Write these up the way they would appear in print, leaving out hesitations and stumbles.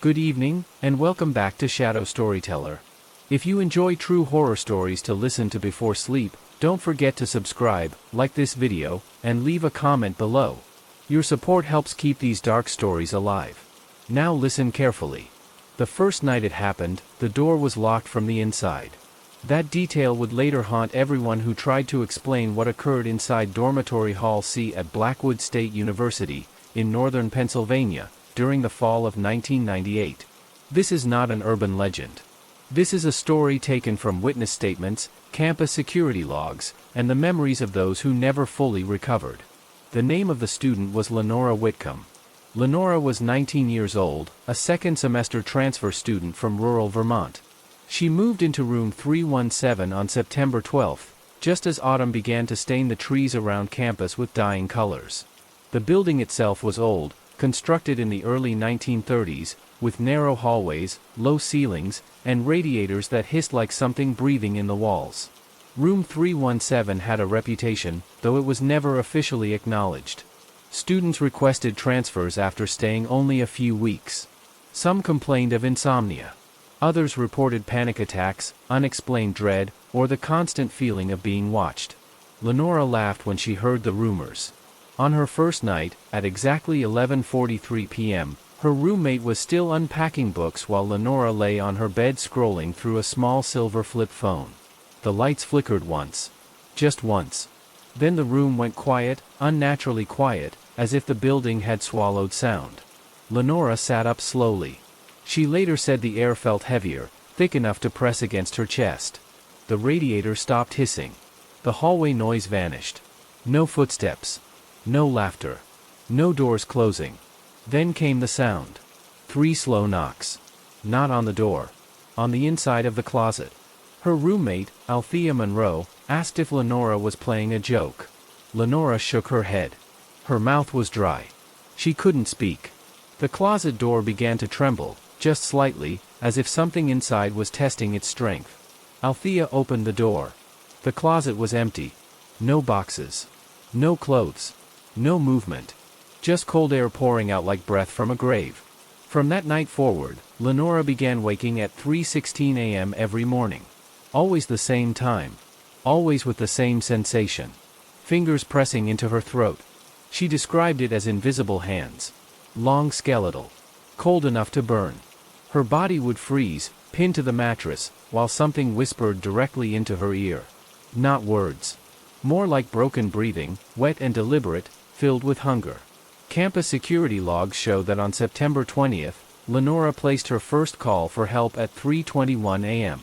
Good evening, and welcome back to Shadow Storyteller. If you enjoy true horror stories to listen to before sleep, don't forget to subscribe, like this video, and leave a comment below. Your support helps keep these dark stories alive. Now listen carefully. The first night it happened, the door was locked from the inside. That detail would later haunt everyone who tried to explain what occurred inside Dormitory Hall C at Blackwood State University, in northern Pennsylvania, during the fall of 1998. This is not an urban legend. This is a story taken from witness statements, campus security logs, and the memories of those who never fully recovered. The name of the student was Lenora Whitcomb. Lenora was 19 years old, a second-semester transfer student from rural Vermont. She moved into room 317 on September 12, just as autumn began to stain the trees around campus with dying colors. The building itself was old, constructed in the early 1930s, with narrow hallways, low ceilings, and radiators that hissed like something breathing in the walls. Room 317 had a reputation, though it was never officially acknowledged. Students requested transfers after staying only a few weeks. Some complained of insomnia. Others reported panic attacks, unexplained dread, or the constant feeling of being watched. Lenora laughed when she heard the rumors. On her first night, at exactly 11:43 p.m., her roommate was still unpacking books while Lenora lay on her bed scrolling through a small silver flip phone. The lights flickered once. Just once. Then the room went quiet, unnaturally quiet, as if the building had swallowed sound. Lenora sat up slowly. She later said the air felt heavier, thick enough to press against her chest. The radiator stopped hissing. The hallway noise vanished. No footsteps. No laughter. No doors closing. Then came the sound. 3 slow knocks. Not on the door. On the inside of the closet. Her roommate, Althea Monroe, asked if Lenora was playing a joke. Lenora shook her head. Her mouth was dry. She couldn't speak. The closet door began to tremble, just slightly, as if something inside was testing its strength. Althea opened the door. The closet was empty. No boxes. No clothes. No movement. Just cold air pouring out like breath from a grave. From that night forward, Lenora began waking at 3:16 a.m. every morning. Always the same time. Always with the same sensation. Fingers pressing into her throat. She described it as invisible hands. Long skeletal. Cold enough to burn. Her body would freeze, pinned to the mattress, while something whispered directly into her ear. Not words. More like broken breathing, wet and deliberate, filled with hunger. Campus security logs show that on September 20th, Lenora placed her first call for help at 3:21 a.m.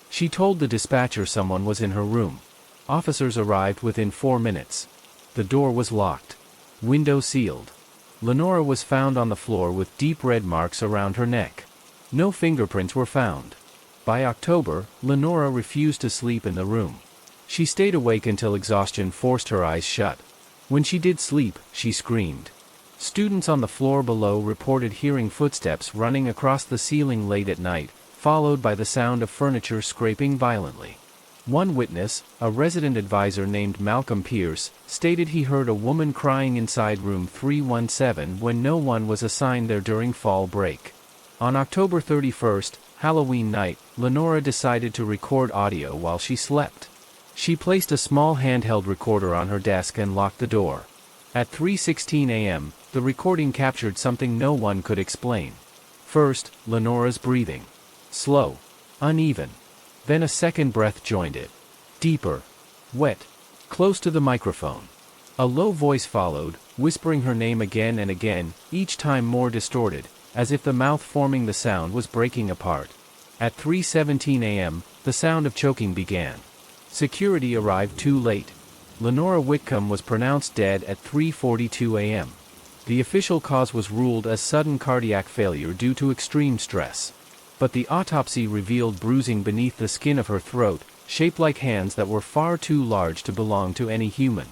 She told the dispatcher someone was in her room. Officers arrived within 4 minutes. The door was locked. Window sealed. Lenora was found on the floor with deep red marks around her neck. No fingerprints were found. By October, Lenora refused to sleep in the room. She stayed awake until exhaustion forced her eyes shut. When she did sleep, she screamed. Students on the floor below reported hearing footsteps running across the ceiling late at night, followed by the sound of furniture scraping violently. One witness, a resident advisor named Malcolm Pierce, stated he heard a woman crying inside room 317 when no one was assigned there during fall break. On October 31st, Halloween night, Lenora decided to record audio while she slept. She placed a small handheld recorder on her desk and locked the door. At 3:16 a.m., the recording captured something no one could explain. First, Lenora's breathing. Slow. Uneven. Then a second breath joined it. Deeper. Wet. Close to the microphone. A low voice followed, whispering her name again and again, each time more distorted, as if the mouth forming the sound was breaking apart. At 3:17 a.m., the sound of choking began. Security arrived too late. Lenora Whitcomb was pronounced dead at 3:42 a.m. The official cause was ruled as sudden cardiac failure due to extreme stress. But the autopsy revealed bruising beneath the skin of her throat, shaped like hands that were far too large to belong to any human.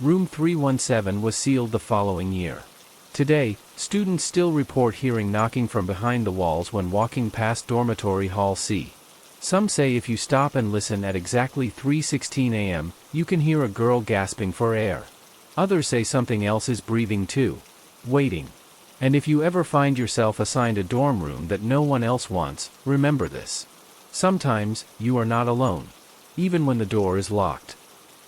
Room 317 was sealed the following year. Today, students still report hearing knocking from behind the walls when walking past Dormitory Hall C. Some say if you stop and listen at exactly 3:16 a.m., you can hear a girl gasping for air. Others say something else is breathing too. Waiting. And if you ever find yourself assigned a dorm room that no one else wants, remember this. Sometimes, you are not alone. Even when the door is locked.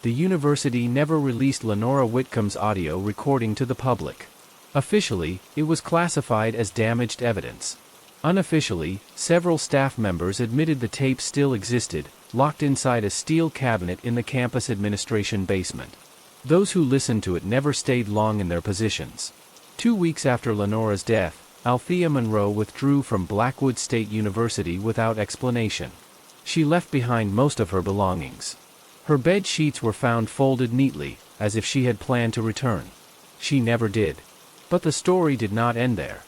The university never released Lenora Whitcomb's audio recording to the public. Officially, it was classified as damaged evidence. Unofficially, several staff members admitted the tape still existed, locked inside a steel cabinet in the campus administration basement. Those who listened to it never stayed long in their positions. 2 weeks after Lenora's death, Althea Monroe withdrew from Blackwood State University without explanation. She left behind most of her belongings. Her bed sheets were found folded neatly, as if she had planned to return. She never did. But the story did not end there.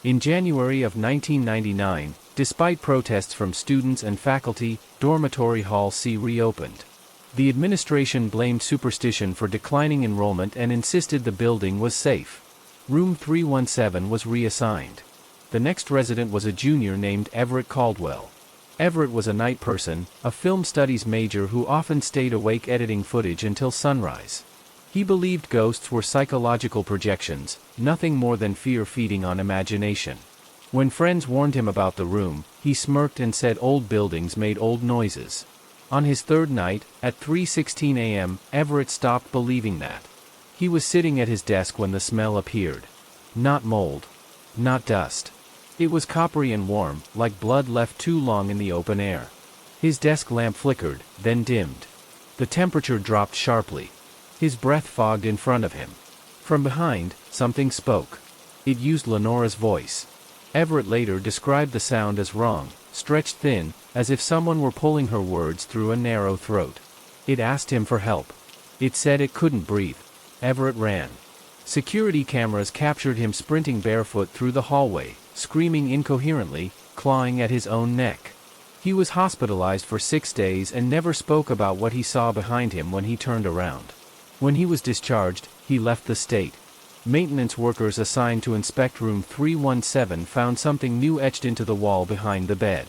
In January of 1999, despite protests from students and faculty, Dormitory Hall C reopened. The administration blamed superstition for declining enrollment and insisted the building was safe. Room 317 was reassigned. The next resident was a junior named Everett Caldwell. Everett was a night person, a film studies major who often stayed awake editing footage until sunrise. He believed ghosts were psychological projections, nothing more than fear feeding on imagination. When friends warned him about the room, he smirked and said old buildings made old noises. On his third night, at 3:16 a.m., Everett stopped believing that. He was sitting at his desk when the smell appeared. Not mold. Not dust. It was coppery and warm, like blood left too long in the open air. His desk lamp flickered, then dimmed. The temperature dropped sharply. His breath fogged in front of him. From behind, something spoke. It used Lenora's voice. Everett later described the sound as wrong, stretched thin, as if someone were pulling her words through a narrow throat. It asked him for help. It said it couldn't breathe. Everett ran. Security cameras captured him sprinting barefoot through the hallway, screaming incoherently, clawing at his own neck. He was hospitalized for 6 days and never spoke about what he saw behind him when he turned around. When he was discharged, he left the state. Maintenance workers assigned to inspect room 317 found something new etched into the wall behind the bed.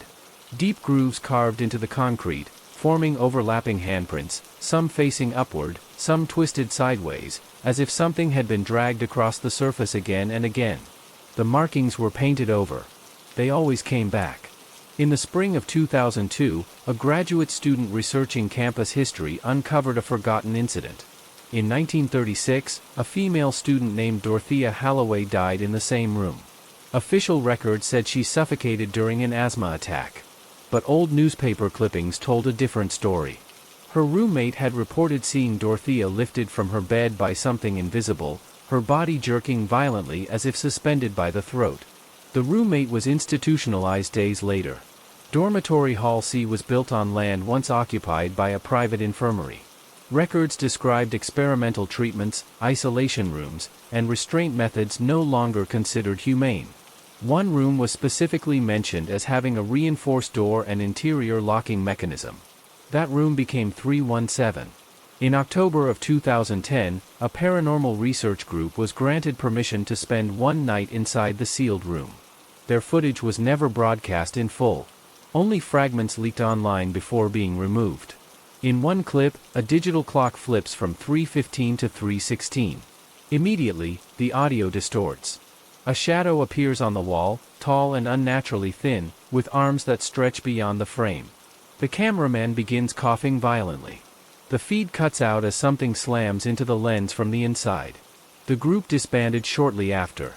Deep grooves carved into the concrete, forming overlapping handprints, some facing upward, some twisted sideways, as if something had been dragged across the surface again and again. The markings were painted over. They always came back. In the spring of 2002, a graduate student researching campus history uncovered a forgotten incident. In 1936, a female student named Dorothea Halloway died in the same room. Official records said she suffocated during an asthma attack. But old newspaper clippings told a different story. Her roommate had reported seeing Dorothea lifted from her bed by something invisible, her body jerking violently as if suspended by the throat. The roommate was institutionalized days later. Dormitory Hall C was built on land once occupied by a private infirmary. Records described experimental treatments, isolation rooms, and restraint methods no longer considered humane. One room was specifically mentioned as having a reinforced door and interior locking mechanism. That room became 317. In October of 2010, a paranormal research group was granted permission to spend one night inside the sealed room. Their footage was never broadcast in full. Only fragments leaked online before being removed. In one clip, a digital clock flips from 3:15 to 3:16. Immediately, the audio distorts. A shadow appears on the wall, tall and unnaturally thin, with arms that stretch beyond the frame. The cameraman begins coughing violently. The feed cuts out as something slams into the lens from the inside. The group disbanded shortly after.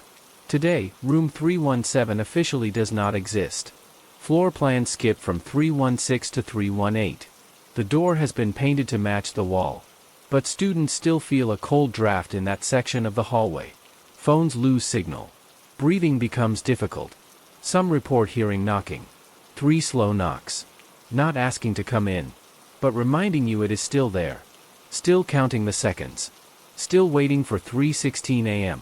Today, room 317 officially does not exist. Floor plans skip from 316 to 318. The door has been painted to match the wall. But students still feel a cold draft in that section of the hallway. Phones lose signal. Breathing becomes difficult. Some report hearing knocking. 3 slow knocks. Not asking to come in. But reminding you it is still there. Still counting the seconds. Still waiting for 3:16 a.m.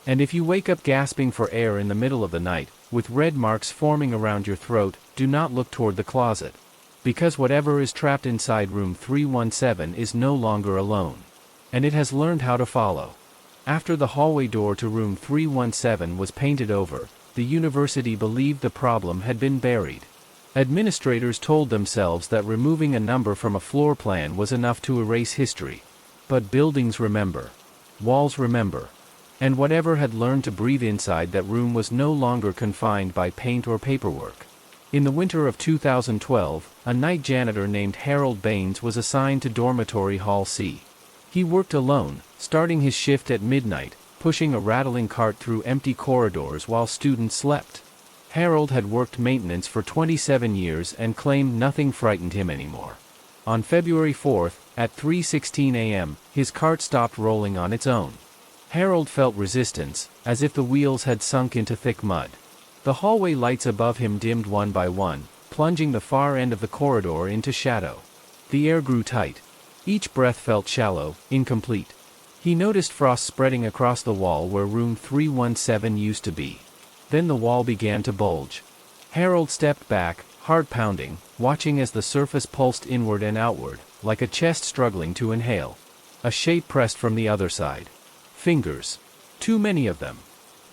And if you wake up gasping for air in the middle of the night, with red marks forming around your throat, do not look toward the closet. Because whatever is trapped inside room 317 is no longer alone. And it has learned how to follow. After the hallway door to room 317 was painted over, the university believed the problem had been buried. Administrators told themselves that removing a number from a floor plan was enough to erase history. But buildings remember. Walls remember. And whatever had learned to breathe inside that room was no longer confined by paint or paperwork. In the winter of 2012, a night janitor named Harold Baines was assigned to Dormitory Hall C. He worked alone, starting his shift at midnight, pushing a rattling cart through empty corridors while students slept. Harold had worked maintenance for 27 years and claimed nothing frightened him anymore. On February 4th, at 3:16 a.m., his cart stopped rolling on its own. Harold felt resistance, as if the wheels had sunk into thick mud. The hallway lights above him dimmed one by one, plunging the far end of the corridor into shadow. The air grew tight. Each breath felt shallow, incomplete. He noticed frost spreading across the wall where room 317 used to be. Then the wall began to bulge. Harold stepped back, heart pounding, watching as the surface pulsed inward and outward, like a chest struggling to inhale. A shape pressed from the other side. Fingers. Too many of them.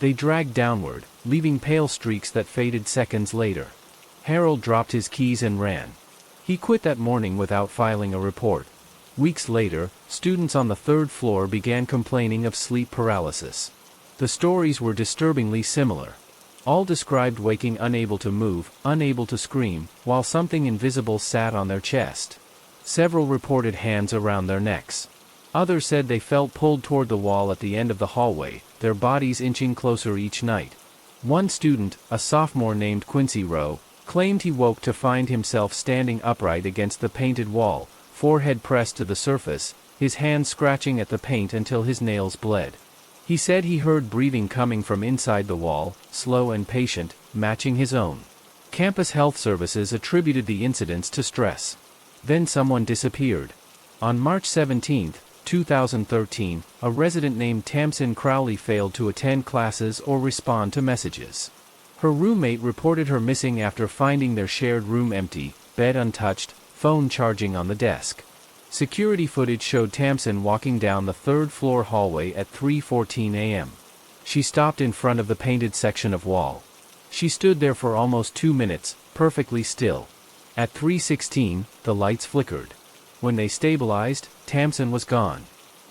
They dragged downward, leaving pale streaks that faded seconds later. Harold dropped his keys and ran. He quit that morning without filing a report. Weeks later, students on the third floor began complaining of sleep paralysis. The stories were disturbingly similar. All described waking unable to move, unable to scream, while something invisible sat on their chest. Several reported hands around their necks. Others said they felt pulled toward the wall at the end of the hallway, their bodies inching closer each night. One student, a sophomore named Quincy Rowe, claimed he woke to find himself standing upright against the painted wall, forehead pressed to the surface, his hands scratching at the paint until his nails bled. He said he heard breathing coming from inside the wall, slow and patient, matching his own. Campus health services attributed the incidents to stress. Then someone disappeared. On March 17, 2013, a resident named Tamsin Crowley failed to attend classes or respond to messages. Her roommate reported her missing after finding their shared room empty, bed untouched, phone charging on the desk. Security footage showed Tamsin walking down the third-floor hallway at 3:14 a.m. She stopped in front of the painted section of wall. She stood there for almost 2 minutes, perfectly still. At 3:16, the lights flickered. When they stabilized, Tamsin was gone.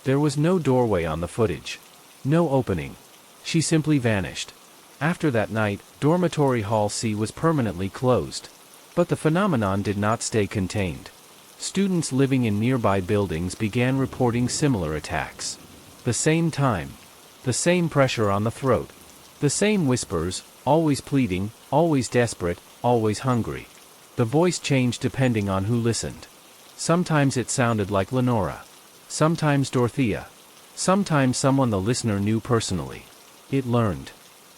There was no doorway on the footage. No opening. She simply vanished. After that night, Dormitory Hall C was permanently closed. But the phenomenon did not stay contained. Students living in nearby buildings began reporting similar attacks. The same time. The same pressure on the throat. The same whispers, always pleading, always desperate, always hungry. The voice changed depending on who listened. Sometimes it sounded like Lenora. Sometimes Dorothea. Sometimes someone the listener knew personally. It learned.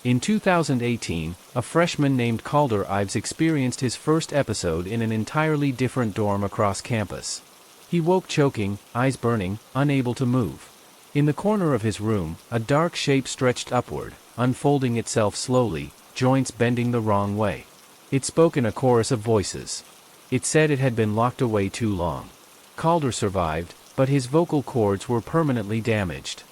In 2018, a freshman named Calder Ives experienced his first episode in an entirely different dorm across campus. He woke choking, eyes burning, unable to move. In the corner of his room, a dark shape stretched upward, unfolding itself slowly, joints bending the wrong way. It spoke in a chorus of voices. It said it had been locked away too long. Calder survived, but his vocal cords were permanently damaged.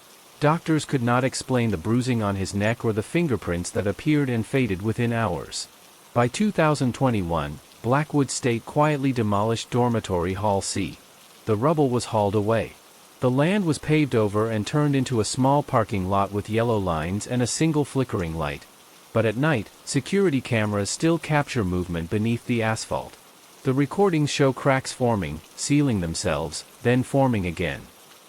Doctors could not explain the bruising on his neck or the fingerprints that appeared and faded within hours. By 2021, Blackwood State quietly demolished Dormitory Hall C. The rubble was hauled away. The land was paved over and turned into a small parking lot with yellow lines and a single flickering light. But at night, security cameras still capture movement beneath the asphalt. The recordings show cracks forming, sealing themselves, then forming again.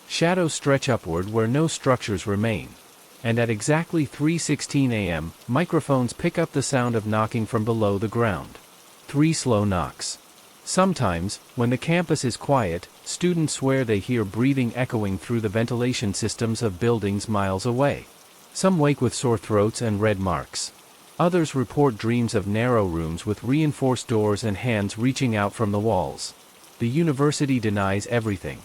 Shadows stretch upward where no structures remain. And at exactly 3:16 a.m., microphones pick up the sound of knocking from below the ground. 3 slow knocks. Sometimes, when the campus is quiet, students swear they hear breathing echoing through the ventilation systems of buildings miles away. Some wake with sore throats and red marks. Others report dreams of narrow rooms with reinforced doors and hands reaching out from the walls. The university denies everything.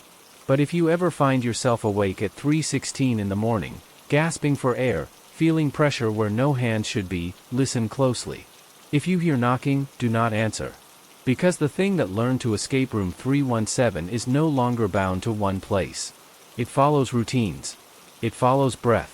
But if you ever find yourself awake at 3:16 in the morning, gasping for air, feeling pressure where no hand should be, listen closely. If you hear knocking, do not answer. Because the thing that learned to escape room 317 is no longer bound to one place. It follows routines. It follows breath.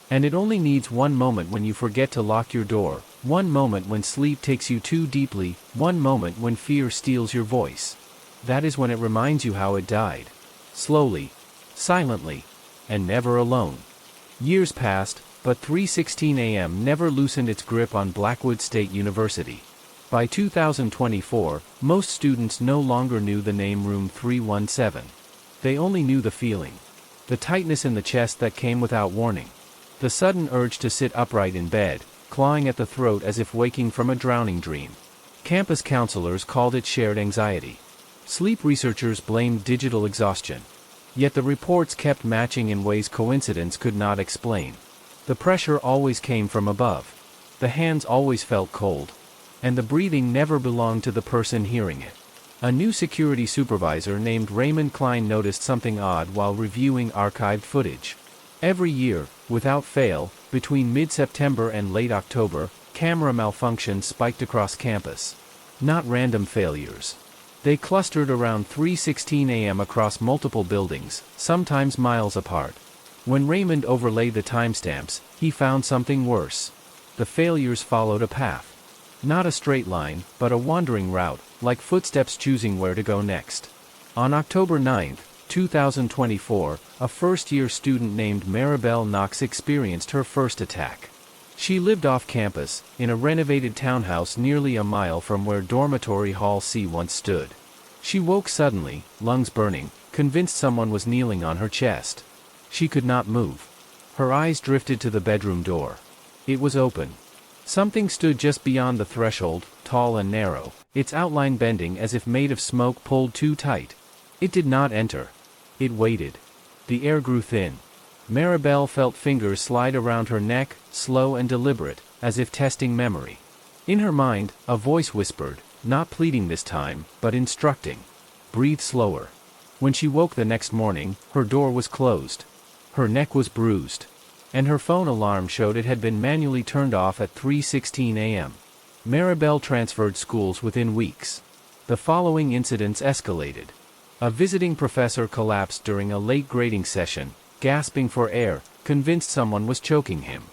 And it only needs one moment when you forget to lock your door, one moment when sleep takes you too deeply, one moment when fear steals your voice. That is when it reminds you how it died. Slowly. Silently. And never alone. Years passed, but 3:16 a.m. never loosened its grip on Blackwood State University. By 2024, most students no longer knew the name Room 317. They only knew the feeling. The tightness in the chest that came without warning. The sudden urge to sit upright in bed, clawing at the throat as if waking from a drowning dream. Campus counselors called it shared anxiety. Sleep researchers blamed digital exhaustion. Yet the reports kept matching in ways coincidence could not explain. The pressure always came from above. The hands always felt cold. And the breathing never belonged to the person hearing it. A new security supervisor named Raymond Klein noticed something odd while reviewing archived footage. Every year, without fail, between mid-September and late October, camera malfunctions spiked across campus. Not random failures. They clustered around 3:16 a.m. across multiple buildings, sometimes miles apart. When Raymond overlaid the timestamps, he found something worse. The failures followed a path. Not a straight line, but a wandering route, like footsteps choosing where to go next. On October 9, 2024, a first-year student named Maribel Knox experienced her first attack. She lived off campus, in a renovated townhouse nearly a mile from where Dormitory Hall C once stood. She woke suddenly, lungs burning, convinced someone was kneeling on her chest. She could not move. Her eyes drifted to the bedroom door. It was open. Something stood just beyond the threshold, tall and narrow, its outline bending as if made of smoke pulled too tight. It did not enter. It waited. The air grew thin. Maribel felt fingers slide around her neck, slow and deliberate, as if testing memory. In her mind, a voice whispered, not pleading this time, but instructing. Breathe slower. When she woke the next morning, her door was closed. Her neck was bruised. And her phone alarm showed it had been manually turned off at 3:16 a.m. Maribel transferred schools within weeks. The following incidents escalated. A visiting professor collapsed during a late grading session, gasping for air, convinced someone was choking him.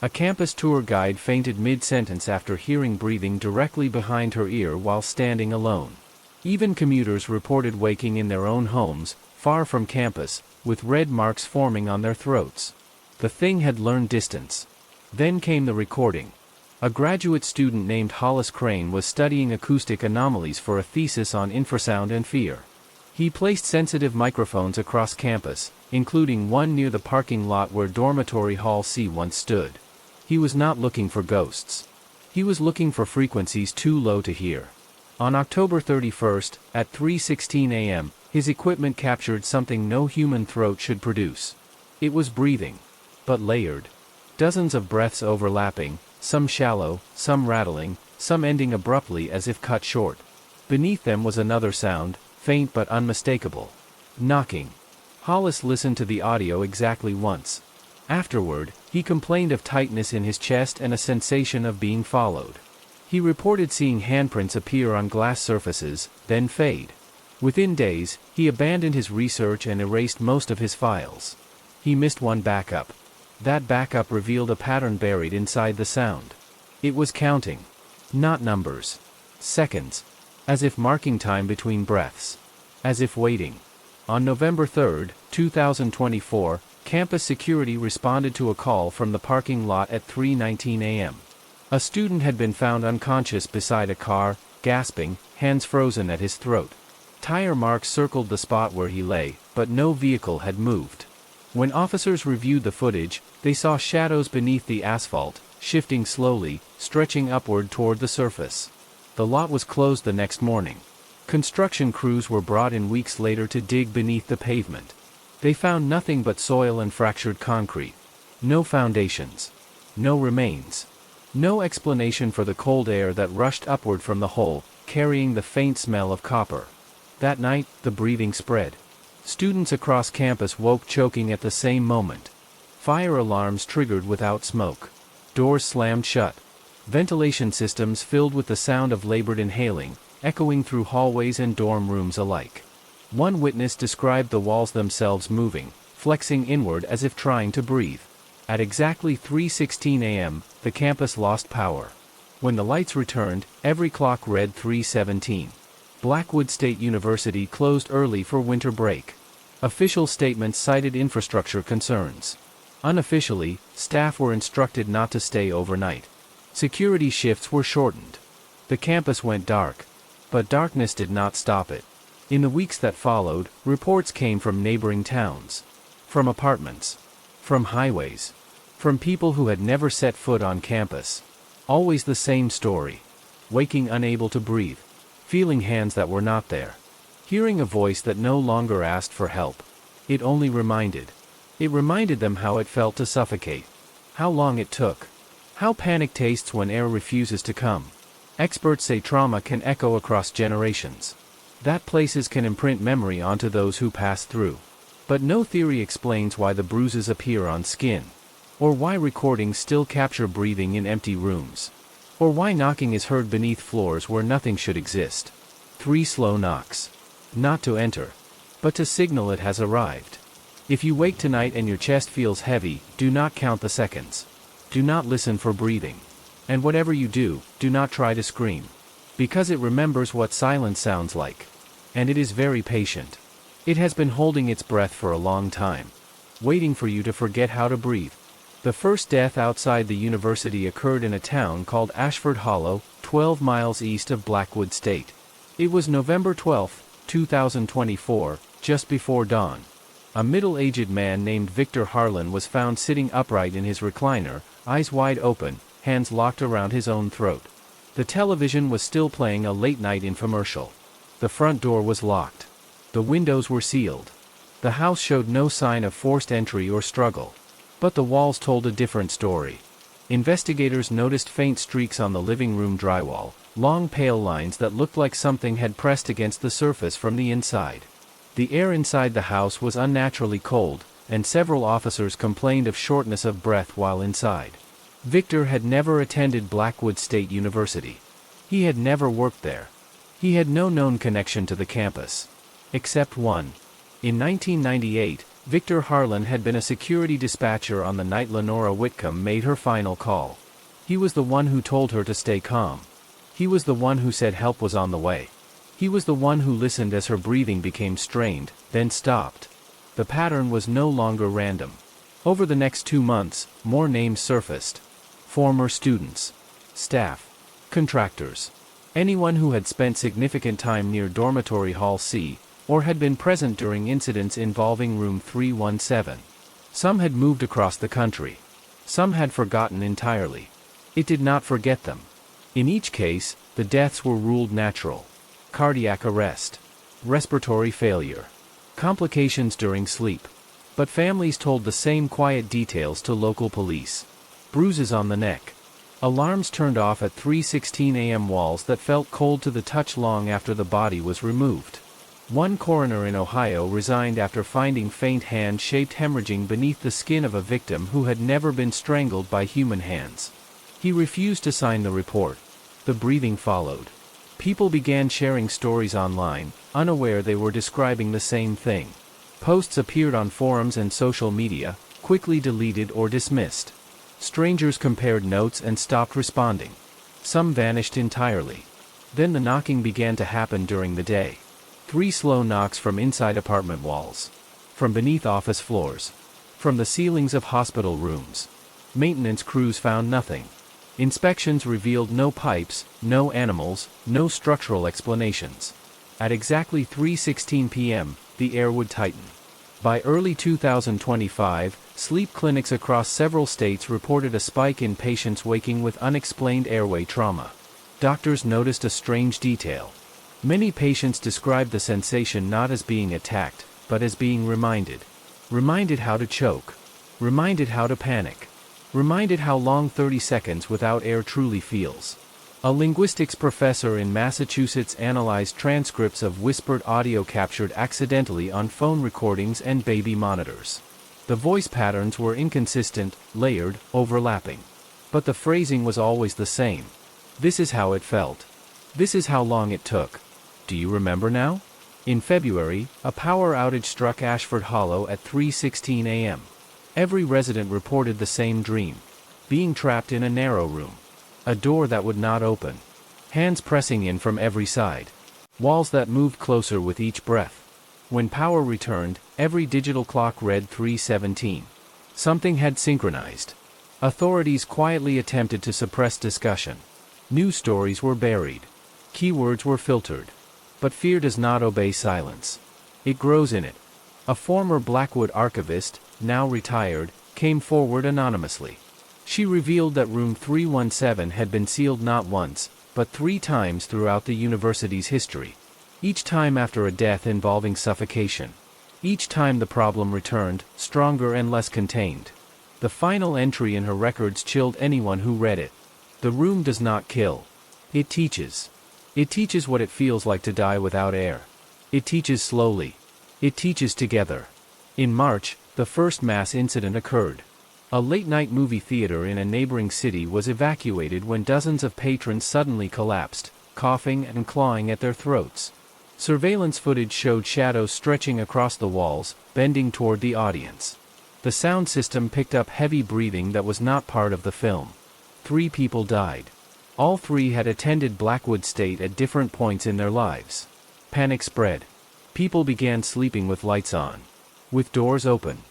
A campus tour guide fainted mid-sentence after hearing breathing directly behind her ear while standing alone. Even commuters reported waking in their own homes, far from campus, with red marks forming on their throats. The thing had learned distance. Then came the recording. A graduate student named Hollis Crane was studying acoustic anomalies for a thesis on infrasound and fear. He placed sensitive microphones across campus, including one near the parking lot where Dormitory Hall C once stood. He was not looking for ghosts. He was looking for frequencies too low to hear. On October 31, at 3:16 a.m., his equipment captured something no human throat should produce. It was breathing. But layered. Dozens of breaths overlapping, some shallow, some rattling, some ending abruptly as if cut short. Beneath them was another sound, faint but unmistakable. Knocking. Hollis listened to the audio exactly once. Afterward, he complained of tightness in his chest and a sensation of being followed. He reported seeing handprints appear on glass surfaces, then fade. Within days, he abandoned his research and erased most of his files. He missed one backup. That backup revealed a pattern buried inside the sound. It was counting. Not numbers. Seconds. As if marking time between breaths. As if waiting. On November 3, 2024, campus security responded to a call from the parking lot at 3:19 a.m. A student had been found unconscious beside a car, gasping, hands frozen at his throat. Tire marks circled the spot where he lay, but no vehicle had moved. When officers reviewed the footage, they saw shadows beneath the asphalt, shifting slowly, stretching upward toward the surface. The lot was closed the next morning. Construction crews were brought in weeks later to dig beneath the pavement. They found nothing but soil and fractured concrete. No foundations. No remains. No explanation for the cold air that rushed upward from the hole, carrying the faint smell of copper. That night, the breathing spread. Students across campus woke choking at the same moment. Fire alarms triggered without smoke. Doors slammed shut. Ventilation systems filled with the sound of labored inhaling, echoing through hallways and dorm rooms alike. One witness described the walls themselves moving, flexing inward as if trying to breathe. At exactly 3:16 a.m., the campus lost power. When the lights returned, every clock read 3:17. Blackwood State University closed early for winter break. Official statements cited infrastructure concerns. Unofficially, staff were instructed not to stay overnight. Security shifts were shortened. The campus went dark. But darkness did not stop it. In the weeks that followed, reports came from neighboring towns. From apartments. From highways. From people who had never set foot on campus. Always the same story. Waking unable to breathe. Feeling hands that were not there. Hearing a voice that no longer asked for help. It only reminded. It reminded them how it felt to suffocate. How long it took. How panic tastes when air refuses to come. Experts say trauma can echo across generations. That places can imprint memory onto those who pass through. But no theory explains why the bruises appear on skin. Or why recordings still capture breathing in empty rooms. Or why knocking is heard beneath floors where nothing should exist. 3 slow knocks. Not to enter. But to signal it has arrived. If you wake tonight and your chest feels heavy, do not count the seconds. Do not listen for breathing. And whatever you do, do not try to scream. Because it remembers what silence sounds like. And it is very patient. It has been holding its breath for a long time. Waiting for you to forget how to breathe. The first death outside the university occurred in a town called Ashford Hollow, 12 miles east of Blackwood State. It was November 12, 2024, just before dawn. A middle-aged man named Victor Harlan was found sitting upright in his recliner, eyes wide open, hands locked around his own throat. The television was still playing a late-night infomercial. The front door was locked. The windows were sealed. The house showed no sign of forced entry or struggle. But the walls told a different story. Investigators noticed faint streaks on the living room drywall, long pale lines that looked like something had pressed against the surface from the inside. The air inside the house was unnaturally cold, and several officers complained of shortness of breath while inside. Victor had never attended Blackwood State University. He had never worked there. He had no known connection to the campus. Except one. In 1998, Victor Harlan had been a security dispatcher on the night Lenora Whitcomb made her final call. He was the one who told her to stay calm. He was the one who said help was on the way. He was the one who listened as her breathing became strained, then stopped. The pattern was no longer random. Over the next 2 months, more names surfaced. Former students. Staff. Contractors. Anyone who had spent significant time near Dormitory Hall C, or had been present during incidents involving Room 317. Some had moved across the country. Some had forgotten entirely. It did not forget them. In each case, the deaths were ruled natural. Cardiac arrest. Respiratory failure. Complications during sleep. But families told the same quiet details to local police. Bruises on the neck. Alarms turned off at 3:16 a.m. walls that felt cold to the touch long after the body was removed. One coroner in Ohio resigned after finding faint hand-shaped hemorrhaging beneath the skin of a victim who had never been strangled by human hands. He refused to sign the report. The breathing followed. People began sharing stories online, unaware they were describing the same thing. Posts appeared on forums and social media, quickly deleted or dismissed. Strangers compared notes and stopped responding. Some vanished entirely. Then the knocking began to happen during the day. 3 slow knocks from inside apartment walls. From beneath office floors. From the ceilings of hospital rooms. Maintenance crews found nothing. Inspections revealed no pipes, no animals, no structural explanations. At exactly 3:16 p.m., the air would tighten. By early 2025, sleep clinics across several states reported a spike in patients waking with unexplained airway trauma. Doctors noticed a strange detail. Many patients described the sensation not as being attacked, but as being reminded. Reminded how to choke. Reminded how to panic. Reminded how long 30 seconds without air truly feels. A linguistics professor in Massachusetts analyzed transcripts of whispered audio captured accidentally on phone recordings and baby monitors. The voice patterns were inconsistent, layered, overlapping. But the phrasing was always the same. This is how it felt. This is how long it took. Do you remember now? In February, a power outage struck Ashford Hollow at 3:16 a.m. Every resident reported the same dream. Being trapped in a narrow room. A door that would not open. Hands pressing in from every side. Walls that moved closer with each breath. When power returned, every digital clock read 3:17. Something had synchronized. Authorities quietly attempted to suppress discussion. News stories were buried. Keywords were filtered. But fear does not obey silence. It grows in it. A former Blackwood archivist, now retired, came forward anonymously. She revealed that room 317 had been sealed not once, but 3 times throughout the university's history. Each time after a death involving suffocation. Each time the problem returned, stronger and less contained. The final entry in her records chilled anyone who read it. The room does not kill. It teaches. It teaches what it feels like to die without air. It teaches slowly. It teaches together. In March, the first mass incident occurred. A late-night movie theater in a neighboring city was evacuated when dozens of patrons suddenly collapsed, coughing and clawing at their throats. Surveillance footage showed shadows stretching across the walls, bending toward the audience. The sound system picked up heavy breathing that was not part of the film. 3 people died. All 3 had attended Blackwood State at different points in their lives. Panic spread. People began sleeping with lights on. With doors open.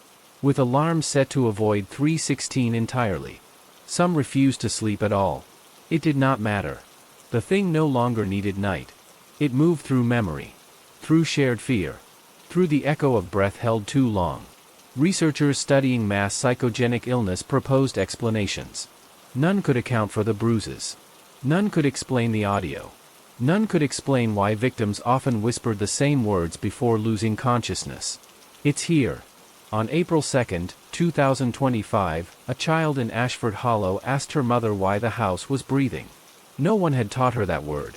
With alarms set to avoid 316 entirely. Some refused to sleep at all. It did not matter. The thing no longer needed night. It moved through memory. Through shared fear. Through the echo of breath held too long. Researchers studying mass psychogenic illness proposed explanations. None could account for the bruises. None could explain the audio. None could explain why victims often whispered the same words before losing consciousness. It's here. On April 2, 2025, a child in Ashford Hollow asked her mother why the house was breathing. No one had taught her that word.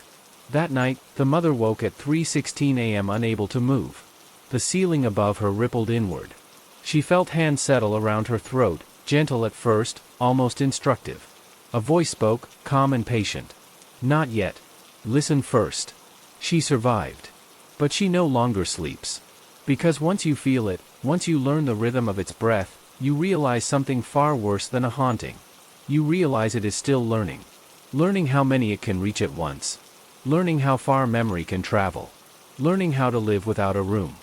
That night, the mother woke at 3:16 a.m. unable to move. The ceiling above her rippled inward. She felt hands settle around her throat, gentle at first, almost instructive. A voice spoke, calm and patient. Not yet. Listen first. She survived. But she no longer sleeps. Because once you feel it, once you learn the rhythm of its breath, you realize something far worse than a haunting. You realize it is still learning. Learning how many it can reach at once. Learning how far memory can travel. Learning how to live without a room.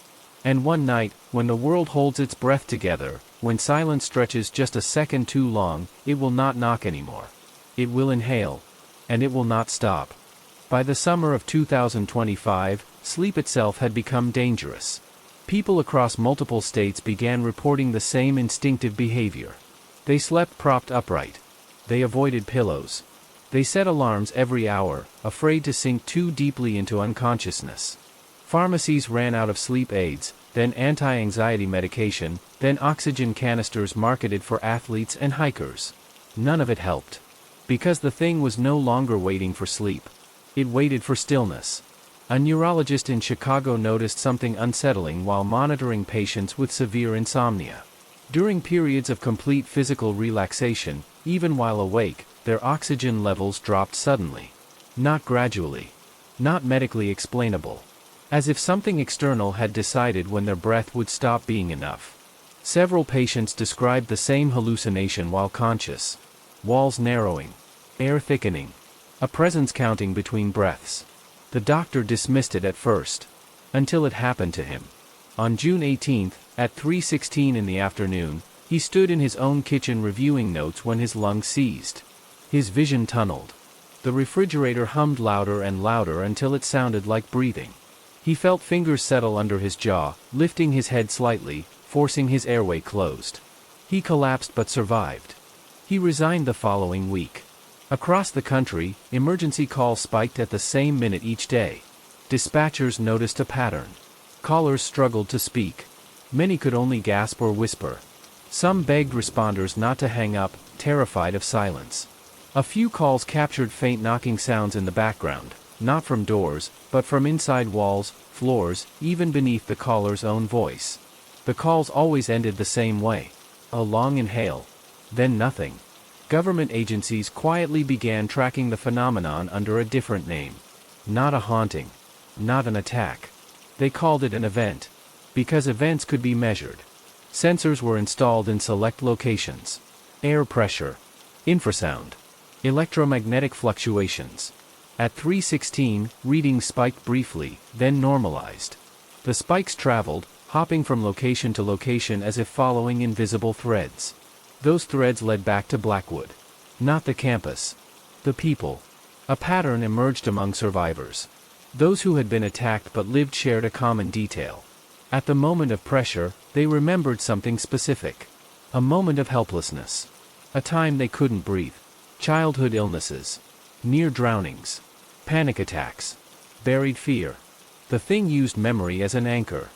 And one night, when the world holds its breath together, when silence stretches just a second too long, it will not knock anymore. It will inhale. And it will not stop. By the summer of 2025, sleep itself had become dangerous. People across multiple states began reporting the same instinctive behavior. They slept propped upright. They avoided pillows. They set alarms every hour, afraid to sink too deeply into unconsciousness. Pharmacies ran out of sleep aids, then anti-anxiety medication, then oxygen canisters marketed for athletes and hikers. None of it helped. Because the thing was no longer waiting for sleep. It waited for stillness. A neurologist in Chicago noticed something unsettling while monitoring patients with severe insomnia. During periods of complete physical relaxation, even while awake, their oxygen levels dropped suddenly. Not gradually. Not medically explainable. As if something external had decided when their breath would stop being enough. Several patients described the same hallucination while conscious. Walls narrowing. Air thickening. A presence counting between breaths. The doctor dismissed it at first. Until it happened to him. On June 18, at 3:16 in the afternoon, he stood in his own kitchen reviewing notes when his lungs seized. His vision tunneled. The refrigerator hummed louder and louder until it sounded like breathing. He felt fingers settle under his jaw, lifting his head slightly, forcing his airway closed. He collapsed but survived. He resigned the following week. Across the country, emergency calls spiked at the same minute each day. Dispatchers noticed a pattern. Callers struggled to speak. Many could only gasp or whisper. Some begged responders not to hang up, terrified of silence. A few calls captured faint knocking sounds in the background, not from doors, but from inside walls, floors, even beneath the caller's own voice. The calls always ended the same way. A long inhale. Then nothing. Government agencies quietly began tracking the phenomenon under a different name. Not a haunting. Not an attack. They called it an event. Because events could be measured. Sensors were installed in select locations. Air pressure. Infrasound. Electromagnetic fluctuations. At 3:16, readings spiked briefly, then normalized. The spikes traveled, hopping from location to location as if following invisible threads. Those threads led back to Blackwood. Not the campus. The people. A pattern emerged among survivors. Those who had been attacked but lived shared a common detail. At the moment of pressure, they remembered something specific. A moment of helplessness. A time they couldn't breathe. Childhood illnesses. Near drownings. Panic attacks. Buried fear. The thing used memory as an anchor.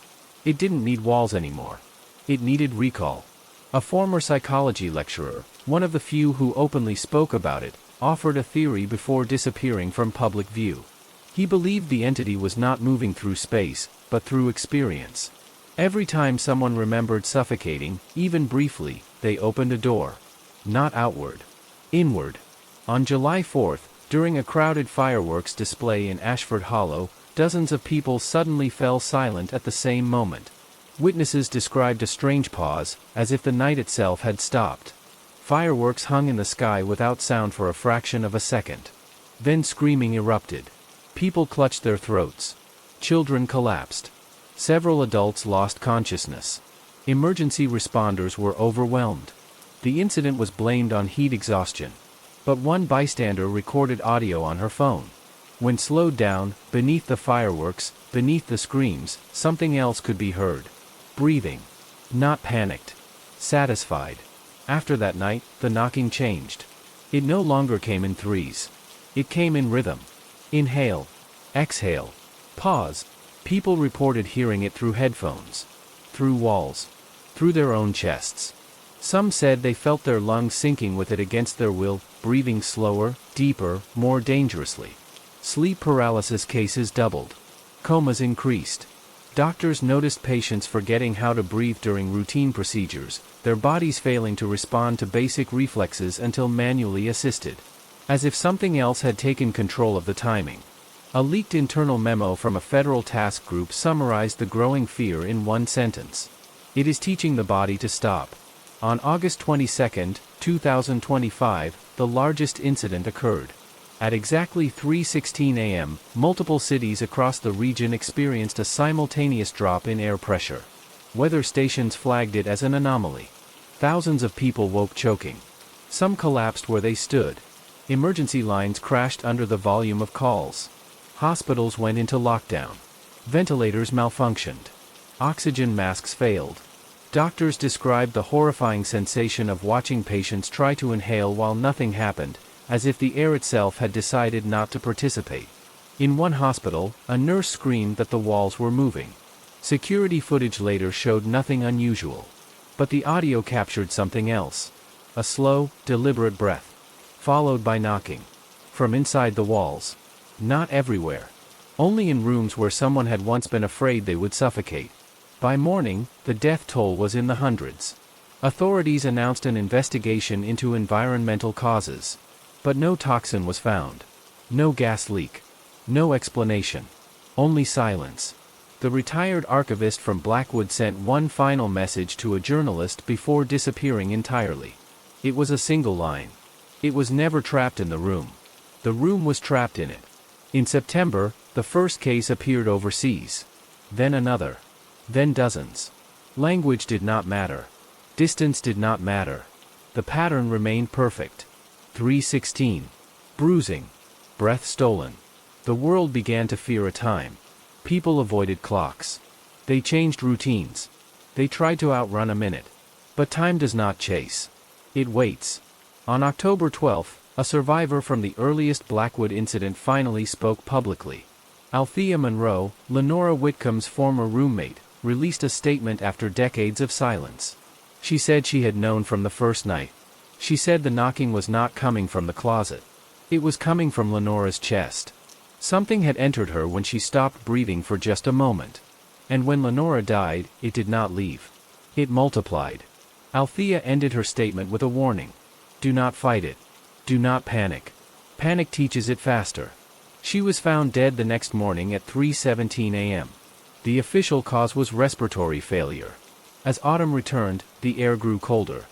It didn't need walls anymore. It needed recall. A former psychology lecturer, one of the few who openly spoke about it, offered a theory before disappearing from public view. He believed the entity was not moving through space, but through experience. Every time someone remembered suffocating, even briefly, they opened a door. Not outward. Inward. On July 4th, during a crowded fireworks display in Ashford Hollow, dozens of people suddenly fell silent at the same moment. Witnesses described a strange pause, as if the night itself had stopped. Fireworks hung in the sky without sound for a fraction of a second. Then screaming erupted. People clutched their throats. Children collapsed. Several adults lost consciousness. Emergency responders were overwhelmed. The incident was blamed on heat exhaustion. But one bystander recorded audio on her phone. When slowed down, beneath the fireworks, beneath the screams, something else could be heard. Breathing. Not panicked. Satisfied. After that night, the knocking changed. It no longer came in threes. It came in rhythm. Inhale. Exhale. Pause. People reported hearing it through headphones. Through walls. Through their own chests. Some said they felt their lungs sinking with it against their will, breathing slower, deeper, more dangerously. Sleep paralysis cases doubled. Comas increased. Doctors noticed patients forgetting how to breathe during routine procedures, their bodies failing to respond to basic reflexes until manually assisted. As if something else had taken control of the timing. A leaked internal memo from a federal task group summarized the growing fear in one sentence. It is teaching the body to stop. On August 22, 2025, the largest incident occurred. At exactly 3:16 a.m., multiple cities across the region experienced a simultaneous drop in air pressure. Weather stations flagged it as an anomaly. Thousands of people woke choking. Some collapsed where they stood. Emergency lines crashed under the volume of calls. Hospitals went into lockdown. Ventilators malfunctioned. Oxygen masks failed. Doctors described the horrifying sensation of watching patients try to inhale while nothing happened, as if the air itself had decided not to participate. In one hospital, a nurse screamed that the walls were moving. Security footage later showed nothing unusual. But the audio captured something else. A slow, deliberate breath. Followed by knocking. From inside the walls. Not everywhere. Only in rooms where someone had once been afraid they would suffocate. By morning, the death toll was in the hundreds. Authorities announced an investigation into environmental causes. But no toxin was found. No gas leak. No explanation. Only silence. The retired archivist from Blackwood sent one final message to a journalist before disappearing entirely. It was a single line. It was never trapped in the room. The room was trapped in it. In September, the first case appeared overseas. Then another. Then dozens. Language did not matter. Distance did not matter. The pattern remained perfect. 3:16. Bruising. Breath stolen. The world began to fear a time. People avoided clocks. They changed routines. They tried to outrun a minute. But time does not chase. It waits. On October 12th, a survivor from the earliest Blackwood incident finally spoke publicly. Althea Monroe, Lenora Whitcomb's former roommate, released a statement after decades of silence. She said she had known from the first night. She said the knocking was not coming from the closet. It was coming from Lenora's chest. Something had entered her when she stopped breathing for just a moment. And when Lenora died, it did not leave. It multiplied. Althea ended her statement with a warning. Do not fight it. Do not panic. Panic teaches it faster. She was found dead the next morning at 3:17 a.m. The official cause was respiratory failure. As autumn returned, the air grew colder.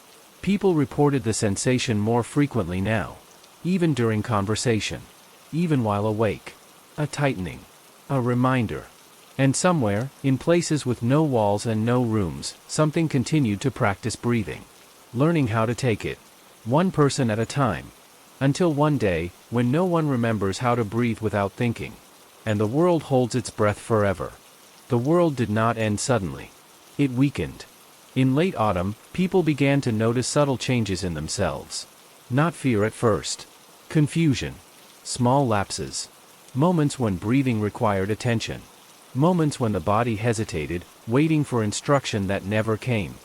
People reported the sensation more frequently now. Even during conversation. Even while awake. A tightening. A reminder. And somewhere, in places with no walls and no rooms, something continued to practice breathing. Learning how to take it. One person at a time. Until one day, when no one remembers how to breathe without thinking. And the world holds its breath forever. The world did not end suddenly. It weakened. In late autumn, people began to notice subtle changes in themselves. Not fear at first. Confusion. Small lapses. Moments when breathing required attention. Moments when the body hesitated, waiting for instruction that never came.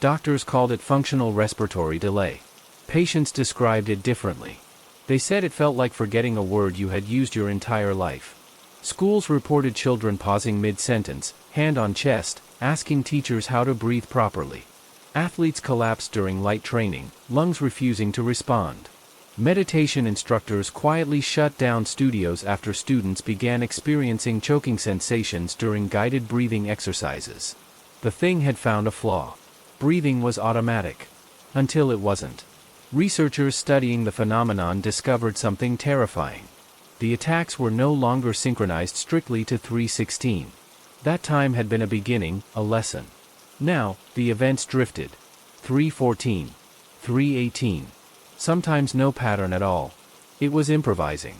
Doctors called it functional respiratory delay. Patients described it differently. They said it felt like forgetting a word you had used your entire life. Schools reported children pausing mid-sentence, hand on chest, asking teachers how to breathe properly. Athletes collapsed during light training, lungs refusing to respond. Meditation instructors quietly shut down studios after students began experiencing choking sensations during guided breathing exercises. The thing had found a flaw. Breathing was automatic. Until it wasn't. Researchers studying the phenomenon discovered something terrifying. The attacks were no longer synchronized strictly to 3:16. That time had been a beginning, a lesson. Now, the events drifted. 3:14. 3:18. Sometimes no pattern at all. It was improvising.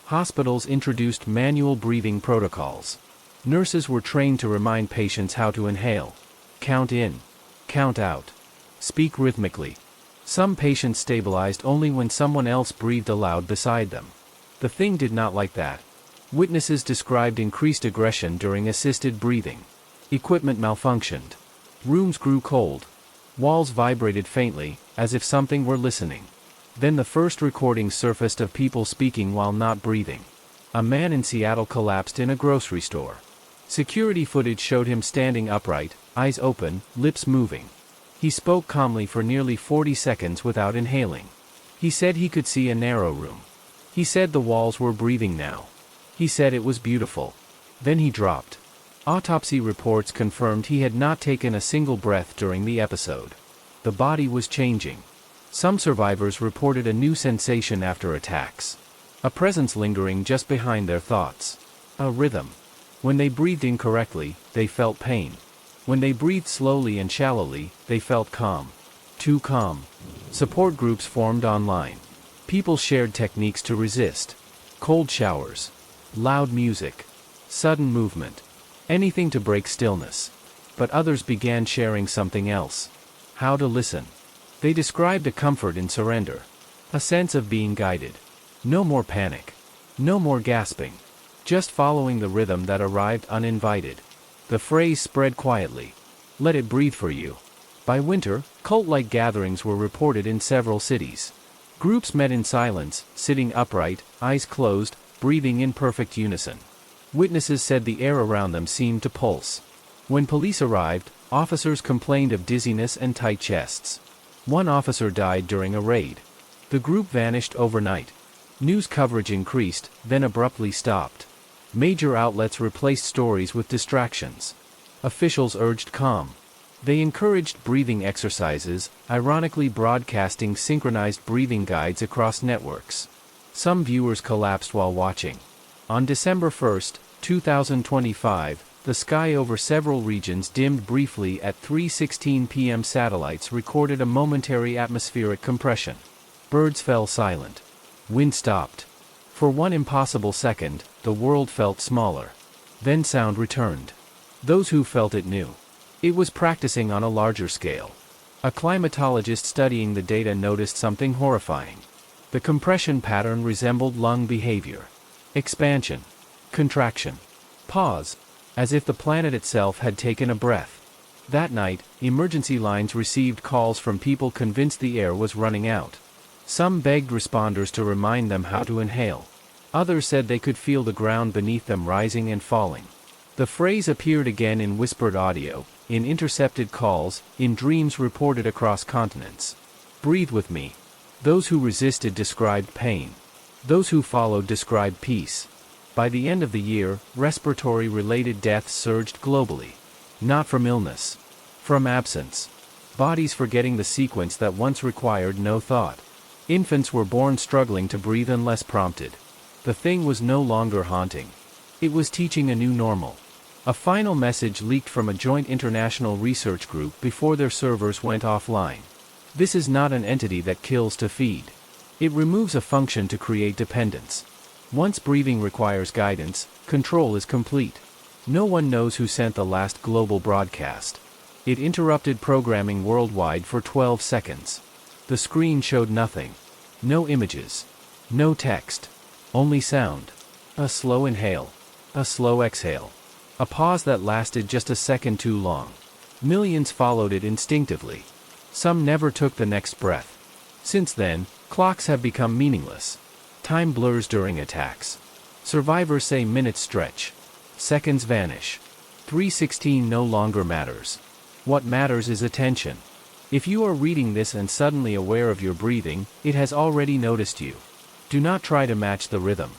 Hospitals introduced manual breathing protocols. Nurses were trained to remind patients how to inhale. Count in. Count out. Speak rhythmically. Some patients stabilized only when someone else breathed aloud beside them. The thing did not like that. Witnesses described increased aggression during assisted breathing. Equipment malfunctioned. Rooms grew cold. Walls vibrated faintly, as if something were listening. Then the first recordings surfaced of people speaking while not breathing. A man in Seattle collapsed in a grocery store. Security footage showed him standing upright, eyes open, lips moving. He spoke calmly for nearly 40 seconds without inhaling. He said he could see a narrow room. He said the walls were breathing now. He said it was beautiful. Then he dropped. Autopsy reports confirmed he had not taken a single breath during the episode. The body was changing. Some survivors reported a new sensation after attacks. A presence lingering just behind their thoughts. A rhythm. When they breathed incorrectly, they felt pain. When they breathed slowly and shallowly, they felt calm. Too calm. Support groups formed online. People shared techniques to resist. Cold showers. Loud music. Sudden movement. Anything to break stillness. But others began sharing something else. How to listen. They described a comfort in surrender. A sense of being guided. No more panic. No more gasping. Just following the rhythm that arrived uninvited. The phrase spread quietly. Let it breathe for you. By winter, cult-like gatherings were reported in several cities. Groups met in silence, sitting upright, eyes closed, breathing in perfect unison. Witnesses said the air around them seemed to pulse. When police arrived, officers complained of dizziness and tight chests. One officer died during a raid. The group vanished overnight. News coverage increased, then abruptly stopped. Major outlets replaced stories with distractions. Officials urged calm. They encouraged breathing exercises, ironically broadcasting synchronized breathing guides across networks. Some viewers collapsed while watching. On December 1, 2025, the sky over several regions dimmed briefly at 3:16 p.m. Satellites recorded a momentary atmospheric compression. Birds fell silent. Wind stopped. For one impossible second, the world felt smaller. Then sound returned. Those who felt it knew. It was practicing on a larger scale. A climatologist studying the data noticed something horrifying. The compression pattern resembled lung behavior. Expansion. Contraction. Pause. As if the planet itself had taken a breath. That night, emergency lines received calls from people convinced the air was running out. Some begged responders to remind them how to inhale. Others said they could feel the ground beneath them rising and falling. The phrase appeared again in whispered audio, in intercepted calls, in dreams reported across continents. Breathe with me. Those who resisted described pain. Those who followed described peace. By the end of the year, respiratory-related deaths surged globally. Not from illness. From absence. Bodies forgetting the sequence that once required no thought. Infants were born struggling to breathe unless prompted. The thing was no longer haunting. It was teaching a new normal. A final message leaked from a joint international research group before their servers went offline. This is not an entity that kills to feed. It removes a function to create dependence. Once breathing requires guidance, control is complete. No one knows who sent the last global broadcast. It interrupted programming worldwide for 12 seconds. The screen showed nothing. No images. No text. Only sound. A slow inhale. A slow exhale. A pause that lasted just a second too long. Millions followed it instinctively. Some never took the next breath. Since then, clocks have become meaningless. Time blurs during attacks. Survivors say minutes stretch. Seconds vanish. 3:16 no longer matters. What matters is attention. If you are reading this and suddenly aware of your breathing, it has already noticed you. Do not try to match the rhythm.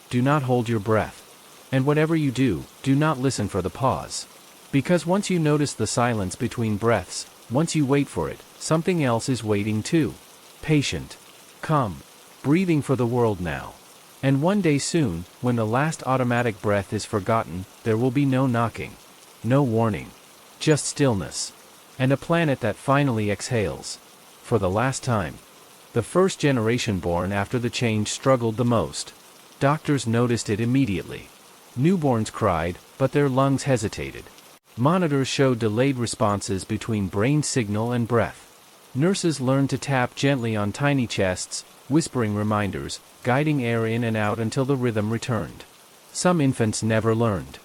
Do not hold your breath. And whatever you do, do not listen for the pause. Because once you notice the silence between breaths, once you wait for it, something else is waiting too. Patient. Calm. Breathing for the world now. And one day soon, when the last automatic breath is forgotten, there will be no knocking. No warning. Just stillness. And a planet that finally exhales. For the last time. The first generation born after the change struggled the most. Doctors noticed it immediately. Newborns cried, but their lungs hesitated. Monitors showed delayed responses between brain signal and breath. Nurses learned to tap gently on tiny chests, whispering reminders, guiding air in and out until the rhythm returned. Some infants never learned.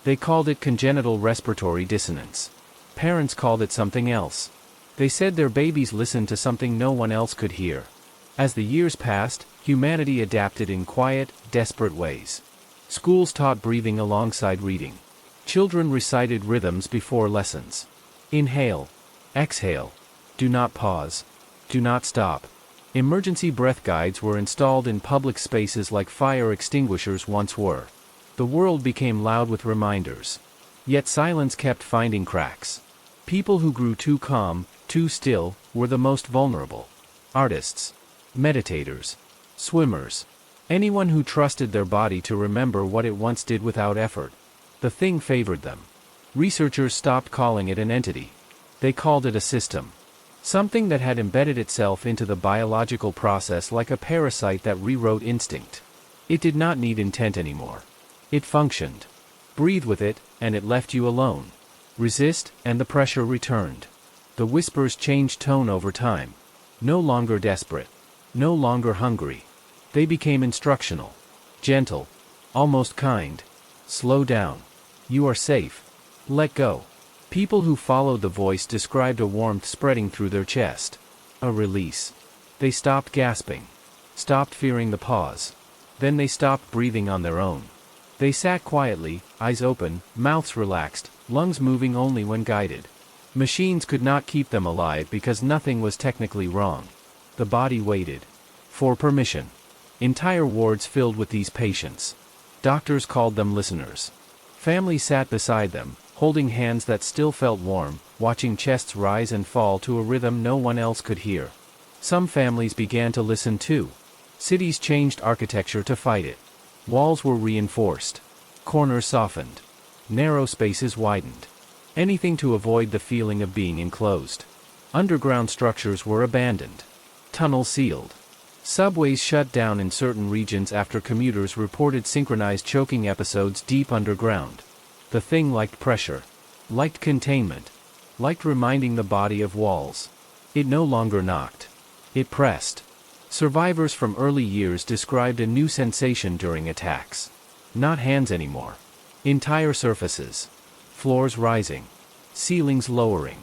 They called it congenital respiratory dissonance. Parents called it something else. They said their babies listened to something no one else could hear. As the years passed, humanity adapted in quiet, desperate ways. Schools taught breathing alongside reading. Children recited rhythms before lessons. Inhale. Exhale. Do not pause. Do not stop. Emergency breath guides were installed in public spaces like fire extinguishers once were. The world became loud with reminders. Yet silence kept finding cracks. People who grew too calm, too still, were the most vulnerable. Artists. Meditators. Swimmers. Anyone who trusted their body to remember what it once did without effort. The thing favored them. Researchers stopped calling it an entity. They called it a system. Something that had embedded itself into the biological process like a parasite that rewrote instinct. It did not need intent anymore. It functioned. Breathe with it, and it left you alone. Resist, and the pressure returned. The whispers changed tone over time. No longer desperate. No longer hungry. They became instructional. Gentle. Almost kind. Slow down. You are safe. Let go. People who followed the voice described a warmth spreading through their chest. A release. They stopped gasping. Stopped fearing the pause. Then they stopped breathing on their own. They sat quietly, eyes open, mouths relaxed, lungs moving only when guided. Machines could not keep them alive because nothing was technically wrong. The body waited. For permission. Entire wards filled with these patients. Doctors called them listeners. Families sat beside them, holding hands that still felt warm, watching chests rise and fall to a rhythm no one else could hear. Some families began to listen too. Cities changed architecture to fight it. Walls were reinforced. Corners softened. Narrow spaces widened. Anything to avoid the feeling of being enclosed. Underground structures were abandoned. Tunnels sealed. Subways shut down in certain regions after commuters reported synchronized choking episodes deep underground. The thing liked pressure. Liked containment. Liked reminding the body of walls. It no longer knocked. It pressed. Survivors from early years described a new sensation during attacks. Not hands anymore. Entire surfaces. Floors rising. Ceilings lowering.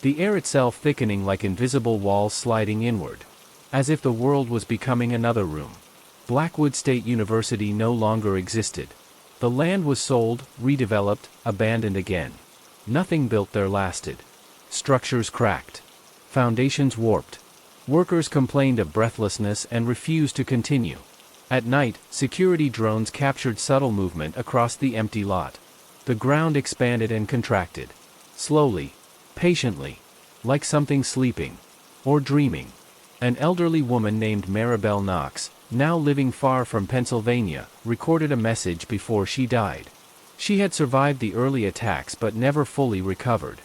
The air itself thickening like invisible walls sliding inward. As if the world was becoming another room. Blackwood State University no longer existed. The land was sold, redeveloped, abandoned again. Nothing built there lasted. Structures cracked. Foundations warped. Workers complained of breathlessness and refused to continue. At night, security drones captured subtle movement across the empty lot. The ground expanded and contracted. Slowly. Patiently. Like something sleeping. Or dreaming. An elderly woman named Maribel Knox, now living far from Pennsylvania, recorded a message before she died. She had survived the early attacks but never fully recovered.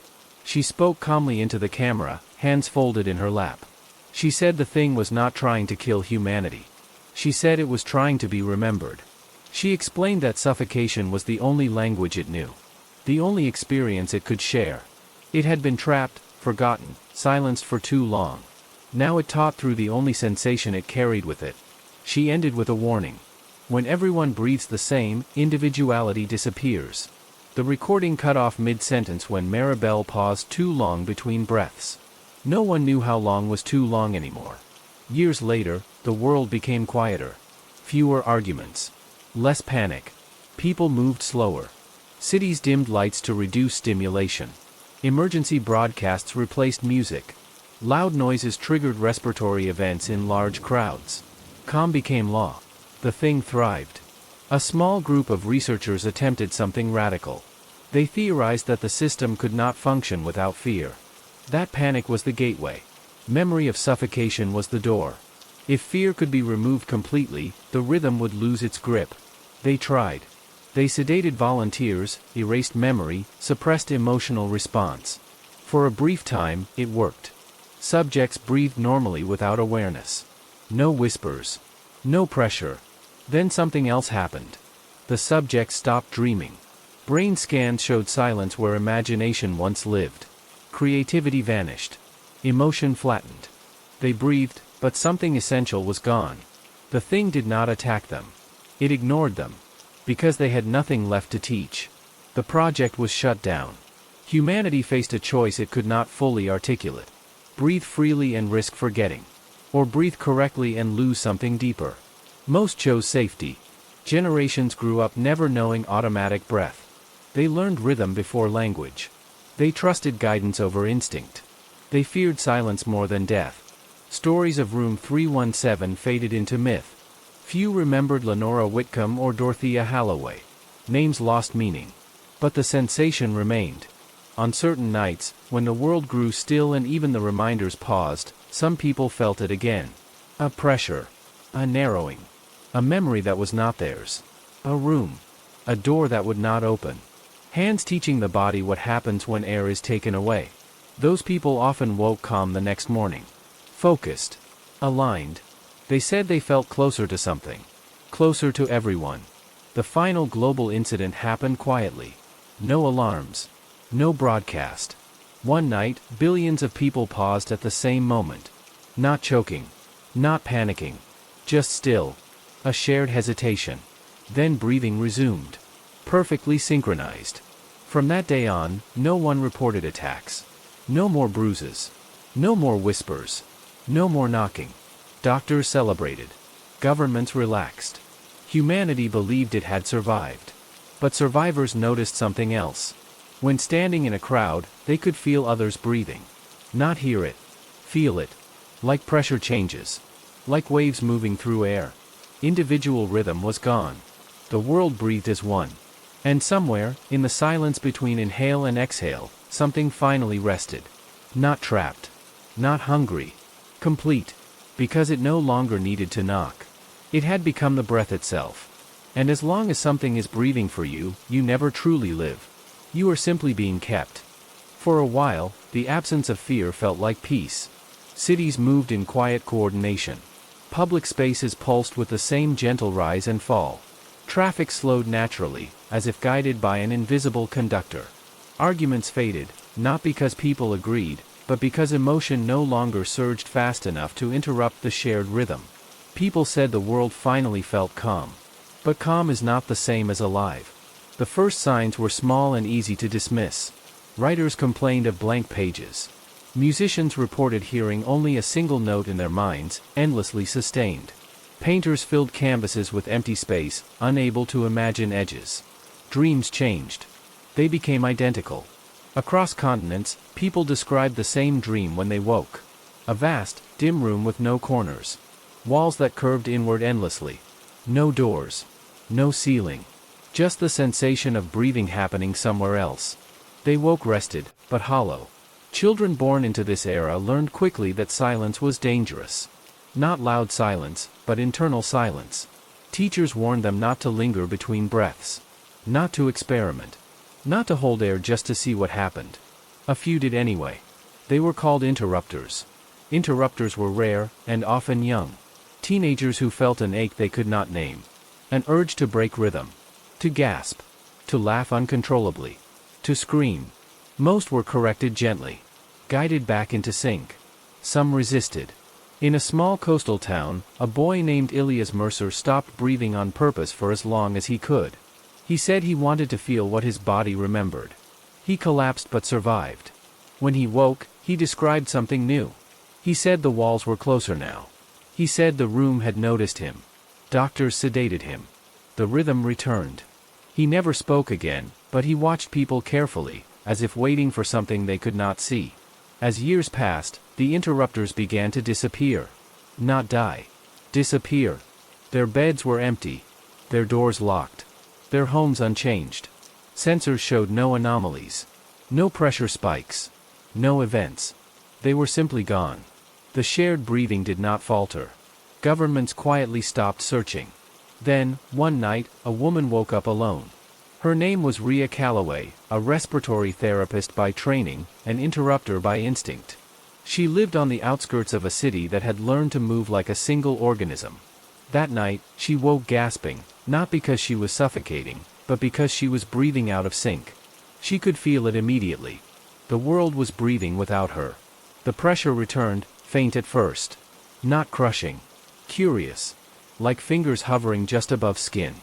She spoke calmly into the camera, hands folded in her lap. She said the thing was not trying to kill humanity. She said it was trying to be remembered. She explained that suffocation was the only language it knew. The only experience it could share. It had been trapped, forgotten, silenced for too long. Now it taught through the only sensation it carried with it. She ended with a warning. When everyone breathes the same, individuality disappears. The recording cut off mid-sentence when Maribel paused too long between breaths. No one knew how long was too long anymore. Years later, the world became quieter. Fewer arguments. Less panic. People moved slower. Cities dimmed lights to reduce stimulation. Emergency broadcasts replaced music. Loud noises triggered respiratory events in large crowds. Calm became law. The thing thrived. A small group of researchers attempted something radical. They theorized that the system could not function without fear. That panic was the gateway. Memory of suffocation was the door. If fear could be removed completely, the rhythm would lose its grip. They tried. They sedated volunteers, erased memory, suppressed emotional response. For a brief time, it worked. Subjects breathed normally without awareness. No whispers. No pressure. Then something else happened. The subjects stopped dreaming. Brain scans showed silence where imagination once lived. Creativity vanished. Emotion flattened. They breathed, but something essential was gone. The thing did not attack them. It ignored them. Because they had nothing left to teach. The project was shut down. Humanity faced a choice it could not fully articulate. Breathe freely and risk forgetting. Or breathe correctly and lose something deeper. Most chose safety. Generations grew up never knowing automatic breath. They learned rhythm before language. They trusted guidance over instinct. They feared silence more than death. Stories of Room 317 faded into myth. Few remembered Lenora Whitcomb or Dorothea Holloway. Names lost meaning. But the sensation remained. On certain nights, when the world grew still and even the reminders paused, some people felt it again. A pressure. A narrowing. A memory that was not theirs. A room. A door that would not open. Hands teaching the body what happens when air is taken away. Those people often woke calm the next morning. Focused. Aligned. They said they felt closer to something. Closer to everyone. The final global incident happened quietly. No alarms. No broadcast. One night, billions of people paused at the same moment. Not choking. Not panicking. Just still. A shared hesitation. Then breathing resumed. Perfectly synchronized. From that day on, no one reported attacks. No more bruises. No more whispers. No more knocking. Doctors celebrated. Governments relaxed. Humanity believed it had survived. But survivors noticed something else. When standing in a crowd, they could feel others breathing. Not hear it. Feel it. Like pressure changes. Like waves moving through air. Individual rhythm was gone. The world breathed as one. And somewhere, in the silence between inhale and exhale, something finally rested. Not trapped. Not hungry. Complete. Because it no longer needed to knock. It had become the breath itself. And as long as something is breathing for you, you never truly live. You are simply being kept. For a while, the absence of fear felt like peace. Cities moved in quiet coordination. Public spaces pulsed with the same gentle rise and fall. Traffic slowed naturally, as if guided by an invisible conductor. Arguments faded, not because people agreed, but because emotion no longer surged fast enough to interrupt the shared rhythm. People said the world finally felt calm. But calm is not the same as alive. The first signs were small and easy to dismiss. Writers complained of blank pages. Musicians reported hearing only a single note in their minds, endlessly sustained. Painters filled canvases with empty space, unable to imagine edges. Dreams changed. They became identical. Across continents, people described the same dream when they woke. A vast, dim room with no corners. Walls that curved inward endlessly. No doors. No ceiling. Just the sensation of breathing happening somewhere else. They woke rested, but hollow. Children born into this era learned quickly that silence was dangerous. Not loud silence, but internal silence. Teachers warned them not to linger between breaths. Not to experiment. Not to hold air just to see what happened. A few did anyway. They were called interrupters. Interrupters were rare, and often young. Teenagers who felt an ache they could not name. An urge to break rhythm. To gasp. To laugh uncontrollably. To scream. Most were corrected gently. Guided back into sync. Some resisted. In a small coastal town, a boy named Ilias Mercer stopped breathing on purpose for as long as he could. He said he wanted to feel what his body remembered. He collapsed but survived. When he woke, he described something new. He said the walls were closer now. He said the room had noticed him. Doctors sedated him. The rhythm returned. He never spoke again, but he watched people carefully, as if waiting for something they could not see. As years passed, the interrupters began to disappear. Not die. Disappear. Their beds were empty. Their doors locked. Their homes unchanged. Sensors showed no anomalies. No pressure spikes. No events. They were simply gone. The shared breathing did not falter. Governments quietly stopped searching. Then, one night, a woman woke up alone. Her name was Rhea Calloway, a respiratory therapist by training, an interrupter by instinct. She lived on the outskirts of a city that had learned to move like a single organism. That night, she woke gasping, not because she was suffocating, but because she was breathing out of sync. She could feel it immediately. The world was breathing without her. The pressure returned, faint at first. Not crushing. Curious. Like fingers hovering just above skin.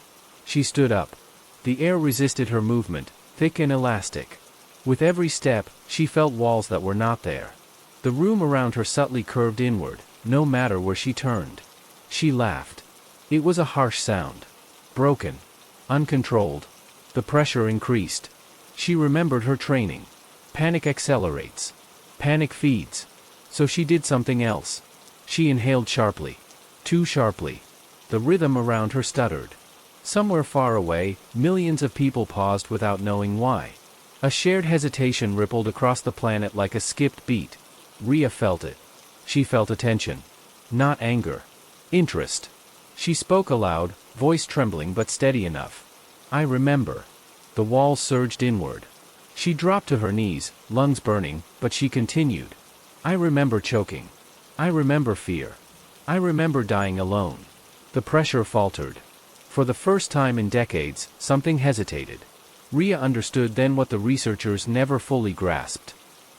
She stood up. The air resisted her movement, thick and elastic. With every step, she felt walls that were not there. The room around her subtly curved inward, no matter where she turned. She laughed. It was a harsh sound. Broken. Uncontrolled. The pressure increased. She remembered her training. Panic accelerates. Panic feeds. So she did something else. She inhaled sharply. Too sharply. The rhythm around her stuttered. Somewhere far away, millions of people paused without knowing why. A shared hesitation rippled across the planet like a skipped beat. Rhea felt it. She felt attention. Not anger. Interest. She spoke aloud, voice trembling but steady enough. I remember. The walls surged inward. She dropped to her knees, lungs burning, but she continued. I remember choking. I remember fear. I remember dying alone. The pressure faltered. For the first time in decades, something hesitated. Rhea understood then what the researchers never fully grasped.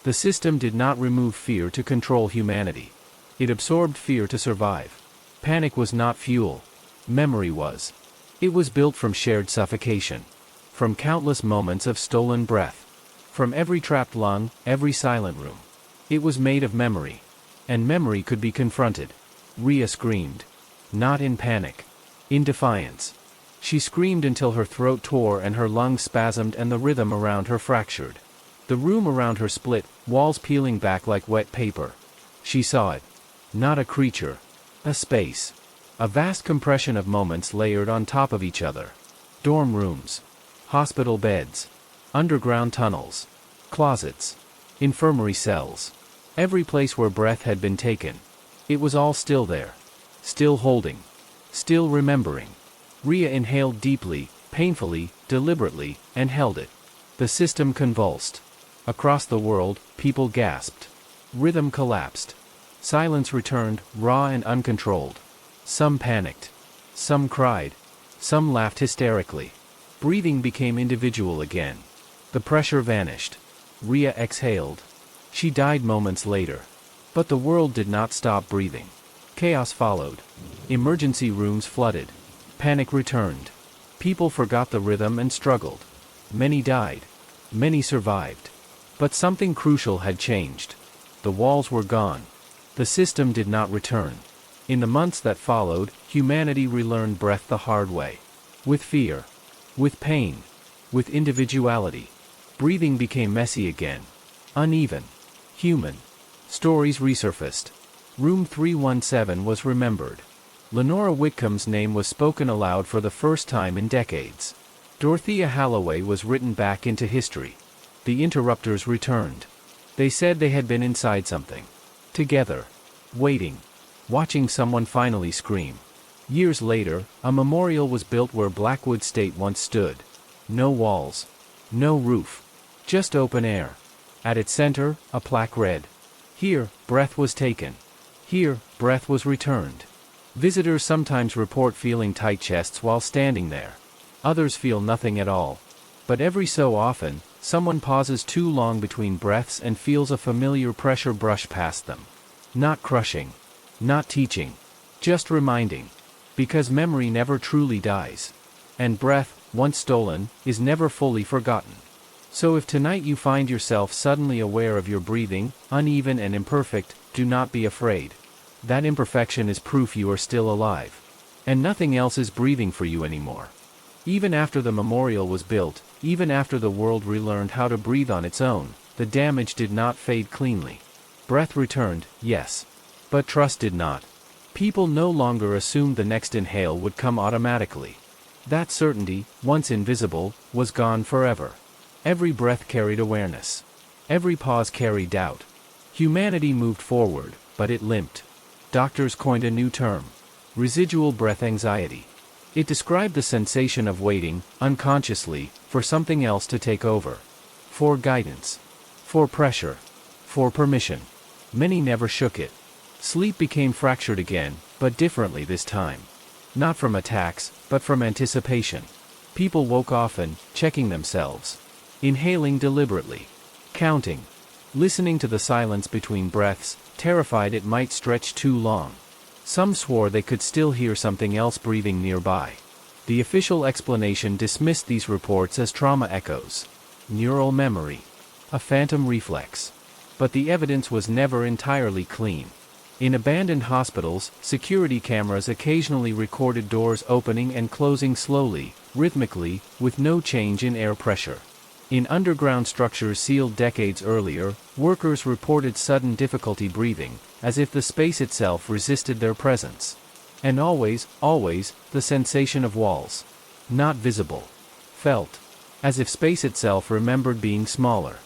The system did not remove fear to control humanity. It absorbed fear to survive. Panic was not fuel. Memory was. It was built from shared suffocation. From countless moments of stolen breath. From every trapped lung, every silent room. It was made of memory. And memory could be confronted. Rhea screamed. Not in panic. In defiance. She screamed until her throat tore and her lungs spasmed and the rhythm around her fractured. The room around her split, walls peeling back like wet paper. She saw it. Not a creature. A space. A vast compression of moments layered on top of each other. Dorm rooms. Hospital beds. Underground tunnels. Closets. Infirmary cells. Every place where breath had been taken. It was all still there. Still holding. Still remembering. Rhea inhaled deeply, painfully, deliberately, and held it. The system convulsed. Across the world, people gasped. Rhythm collapsed. Silence returned, raw and uncontrolled. Some panicked. Some cried. Some laughed hysterically. Breathing became individual again. The pressure vanished. Rhea exhaled. She died moments later. But the world did not stop breathing. Chaos followed. Emergency rooms flooded. Panic returned. People forgot the rhythm and struggled. Many died. Many survived. But something crucial had changed. The walls were gone. The system did not return. In the months that followed, humanity relearned breath the hard way. With fear. With pain. With individuality. Breathing became messy again. Uneven. Human. Stories resurfaced. Room 317 was remembered. Lenora Whitcomb's name was spoken aloud for the first time in decades. Dorothea Holloway was written back into history. The interrupters returned. They said they had been inside something. Together. Waiting. Watching someone finally scream. Years later, a memorial was built where Blackwood State once stood. No walls. No roof. Just open air. At its center, a plaque read, "Here, breath was taken. Here, breath was returned." Visitors sometimes report feeling tight chests while standing there. Others feel nothing at all. But every so often, someone pauses too long between breaths and feels a familiar pressure brush past them. Not crushing. Not teaching. Just reminding. Because memory never truly dies. And breath, once stolen, is never fully forgotten. So if tonight you find yourself suddenly aware of your breathing, uneven and imperfect, do not be afraid. That imperfection is proof you are still alive. And nothing else is breathing for you anymore. Even after the memorial was built, even after the world relearned how to breathe on its own, the damage did not fade cleanly. Breath returned, yes. But trust did not. People no longer assumed the next inhale would come automatically. That certainty, once invisible, was gone forever. Every breath carried awareness. Every pause carried doubt. Humanity moved forward, but it limped. Doctors coined a new term. Residual breath anxiety. It described the sensation of waiting, unconsciously, for something else to take over. For guidance. For pressure. For permission. Many never shook it. Sleep became fractured again, but differently this time. Not from attacks, but from anticipation. People woke often, checking themselves. Inhaling deliberately. Counting. Listening to the silence between breaths, terrified it might stretch too long. Some swore they could still hear something else breathing nearby. The official explanation dismissed these reports as trauma echoes. Neural memory. A phantom reflex. But the evidence was never entirely clean. In abandoned hospitals, security cameras occasionally recorded doors opening and closing slowly, rhythmically, with no change in air pressure. In underground structures sealed decades earlier, workers reported sudden difficulty breathing, as if the space itself resisted their presence. And always, the sensation of walls. Not visible. Felt. As if space itself remembered being smaller.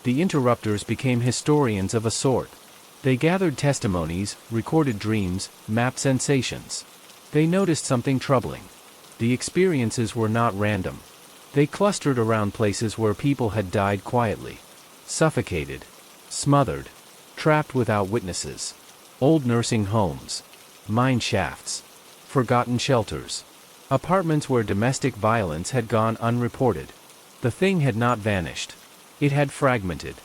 The interrupters became historians of a sort. They gathered testimonies, recorded dreams, mapped sensations. They noticed something troubling. The experiences were not random. They clustered around places where people had died quietly. Suffocated. Smothered. Trapped without witnesses. Old nursing homes. Mine shafts. Forgotten shelters. Apartments where domestic violence had gone unreported. The thing had not vanished. It had fragmented.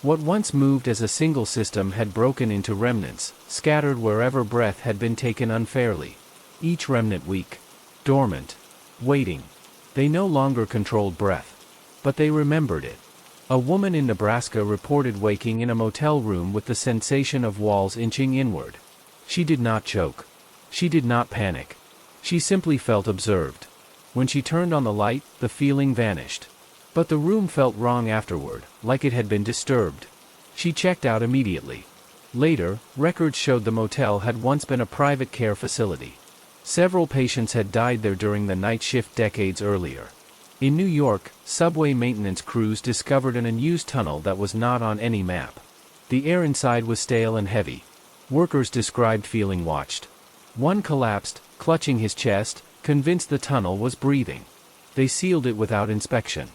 What once moved as a single system had broken into remnants, scattered wherever breath had been taken unfairly. Each remnant weak. Dormant. Waiting. They no longer controlled breath. But they remembered it. A woman in Nebraska reported waking in a motel room with the sensation of walls inching inward. She did not choke. She did not panic. She simply felt observed. When she turned on the light, the feeling vanished. But the room felt wrong afterward, like it had been disturbed. She checked out immediately. Later, records showed the motel had once been a private care facility. Several patients had died there during the night shift decades earlier. In New York, subway maintenance crews discovered an unused tunnel that was not on any map. The air inside was stale and heavy. Workers described feeling watched. One collapsed, clutching his chest, convinced the tunnel was breathing. They sealed it without inspection.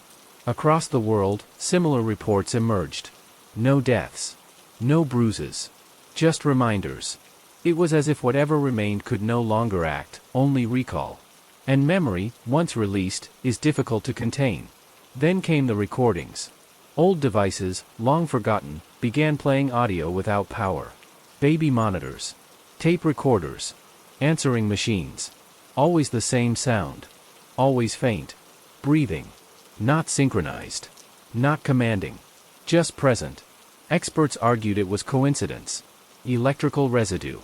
Across the world, similar reports emerged. No deaths. No bruises. Just reminders. It was as if whatever remained could no longer act, only recall. And memory, once released, is difficult to contain. Then came the recordings. Old devices, long forgotten, began playing audio without power. Baby monitors. Tape recorders. Answering machines. Always the same sound. Always faint. Breathing. Not synchronized. Not commanding. Just present. Experts argued it was coincidence. Electrical residue.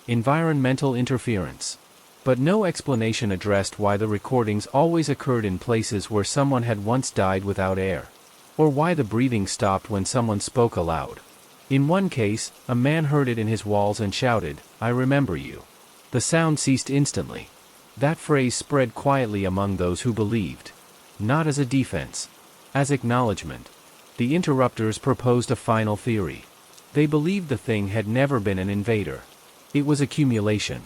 Environmental interference. But no explanation addressed why the recordings always occurred in places where someone had once died without air. Or why the breathing stopped when someone spoke aloud. In one case, a man heard it in his walls and shouted, "I remember you." The sound ceased instantly. That phrase spread quietly among those who believed. Not as a defense. As acknowledgement. The interrupters proposed a final theory. They believed the thing had never been an invader. It was accumulation.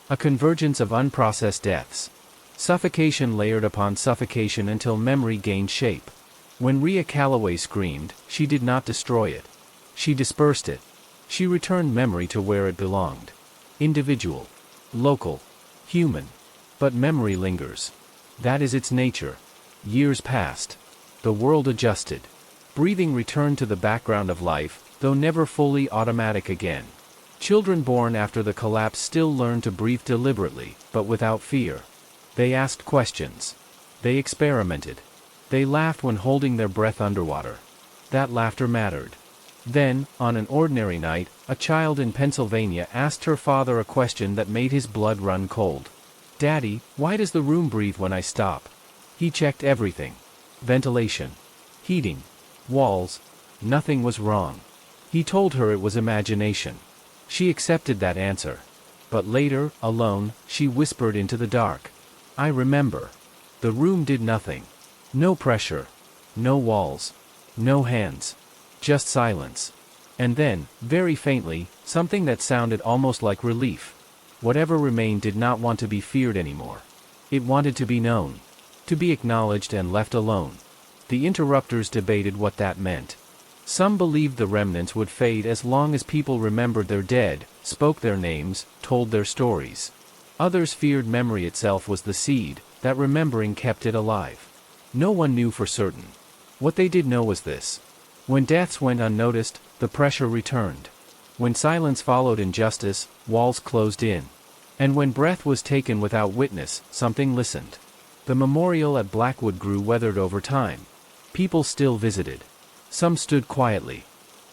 A convergence of unprocessed deaths. Suffocation layered upon suffocation until memory gained shape. When Rhea Calloway screamed, she did not destroy it. She dispersed it. She returned memory to where it belonged. Individual. Local. Human. But memory lingers. That is its nature. Years passed. The world adjusted. Breathing returned to the background of life, though never fully automatic again. Children born after the collapse still learned to breathe deliberately, but without fear. They asked questions. They experimented. They laughed when holding their breath underwater. That laughter mattered. Then, on an ordinary night, a child in Pennsylvania asked her father a question that made his blood run cold. "Daddy, why does the room breathe when I stop?" He checked everything. Ventilation. Heating. Walls. Nothing was wrong. He told her it was imagination. She accepted that answer. But later, alone, she whispered into the dark. "I remember." The room did nothing. No pressure. No walls. No hands. Just silence. And then, very faintly, something that sounded almost like relief. Whatever remained did not want to be feared anymore. It wanted to be known. To be acknowledged and left alone. The interrupters debated what that meant. Some believed the remnants would fade as long as people remembered their dead, spoke their names, told their stories. Others feared memory itself was the seed, that remembering kept it alive. No one knew for certain. What they did know was this. When deaths went unnoticed, the pressure returned. When silence followed injustice, walls closed in. And when breath was taken without witness, something listened. The memorial at Blackwood grew weathered over time. People still visited. Some stood quietly.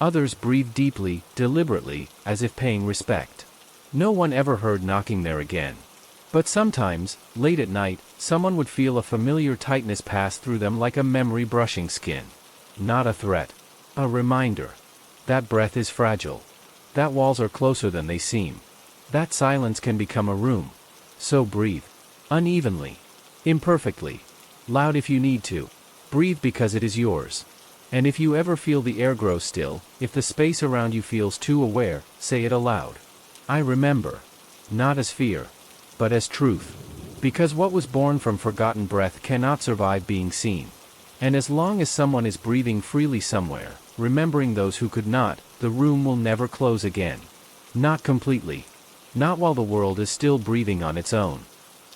Others breathed deeply, deliberately, as if paying respect. No one ever heard knocking there again. But sometimes, late at night, someone would feel a familiar tightness pass through them like a memory brushing skin. Not a threat. A reminder. That breath is fragile. That walls are closer than they seem. That silence can become a room. So breathe. Unevenly. Imperfectly. Loud if you need to. Breathe because it is yours. And if you ever feel the air grow still, if the space around you feels too aware, say it aloud. I remember. Not as fear. But as truth. Because what was born from forgotten breath cannot survive being seen. And as long as someone is breathing freely somewhere, remembering those who could not, the room will never close again. Not completely. Not while the world is still breathing on its own.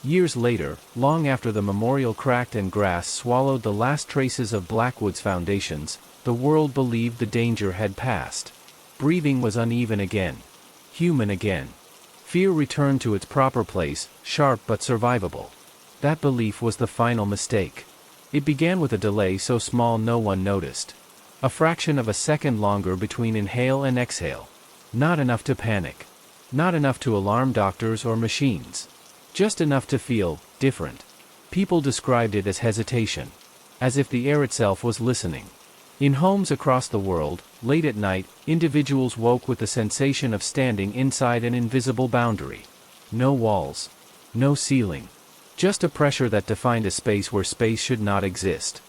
Years later, long after the memorial cracked and grass swallowed the last traces of Blackwood's foundations, the world believed the danger had passed. Breathing was uneven again. Human again. Fear returned to its proper place, sharp but survivable. That belief was the final mistake. It began with a delay so small no one noticed. A fraction of a second longer between inhale and exhale. Not enough to panic. Not enough to alarm doctors or machines. Just enough to feel different. People described it as hesitation. As if the air itself was listening. In homes across the world, late at night, individuals woke with the sensation of standing inside an invisible boundary. No walls. No ceiling. Just a pressure that defined a space where space should not exist.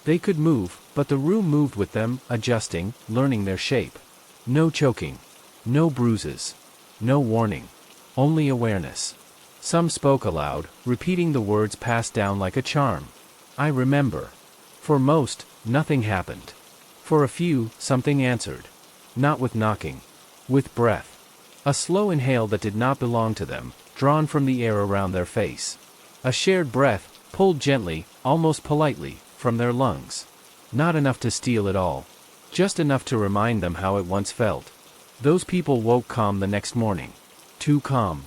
They could move, but the room moved with them, adjusting, learning their shape. No choking. No bruises. No warning. Only awareness. Some spoke aloud, repeating the words passed down like a charm. I remember. For most, nothing happened. For a few, something answered. Not with knocking. With breath. A slow inhale that did not belong to them, drawn from the air around their face. A shared breath, pulled gently, almost politely, from their lungs. Not enough to steal it all. Just enough to remind them how it once felt. Those people woke calm the next morning. Too calm.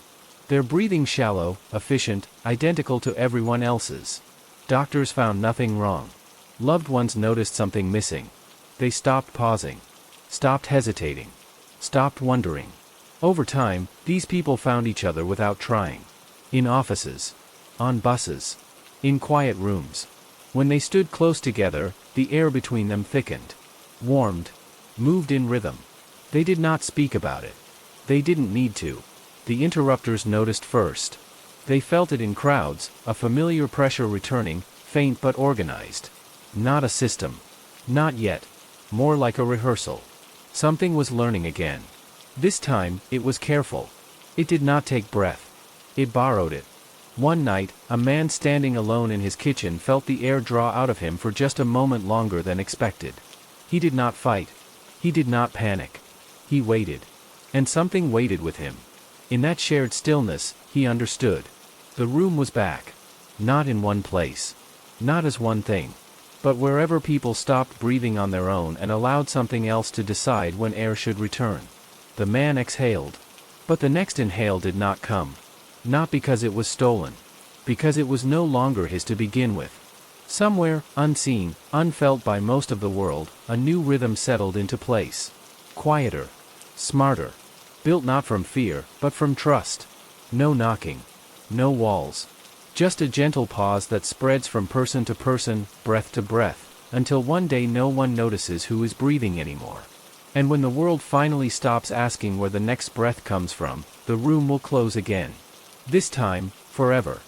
Their breathing shallow, efficient, identical to everyone else's. Doctors found nothing wrong. Loved ones noticed something missing. They stopped pausing. Stopped hesitating. Stopped wondering. Over time, these people found each other without trying. In offices. On buses. In quiet rooms. When they stood close together, the air between them thickened. Warmed. Moved in rhythm. They did not speak about it. They didn't need to. The interrupters noticed first. They felt it in crowds, a familiar pressure returning, faint but organized. Not a system. Not yet. More like a rehearsal. Something was learning again. This time, it was careful. It did not take breath. It borrowed it. One night, a man standing alone in his kitchen felt the air draw out of him for just a moment longer than expected. He did not fight. He did not panic. He waited. And something waited with him. In that shared stillness, he understood. The room was back. Not in one place. Not as one thing. But wherever people stopped breathing on their own and allowed something else to decide when air should return. The man exhaled. But the next inhale did not come. Not because it was stolen. Because it was no longer his to begin with. Somewhere, unseen, unfelt by most of the world, a new rhythm settled into place. Quieter. Smarter. Built not from fear, but from trust. No knocking. No walls. Just a gentle pause that spreads from person to person, breath to breath, until one day no one notices who is breathing anymore. And when the world finally stops asking where the next breath comes from, the room will close again. This time, forever.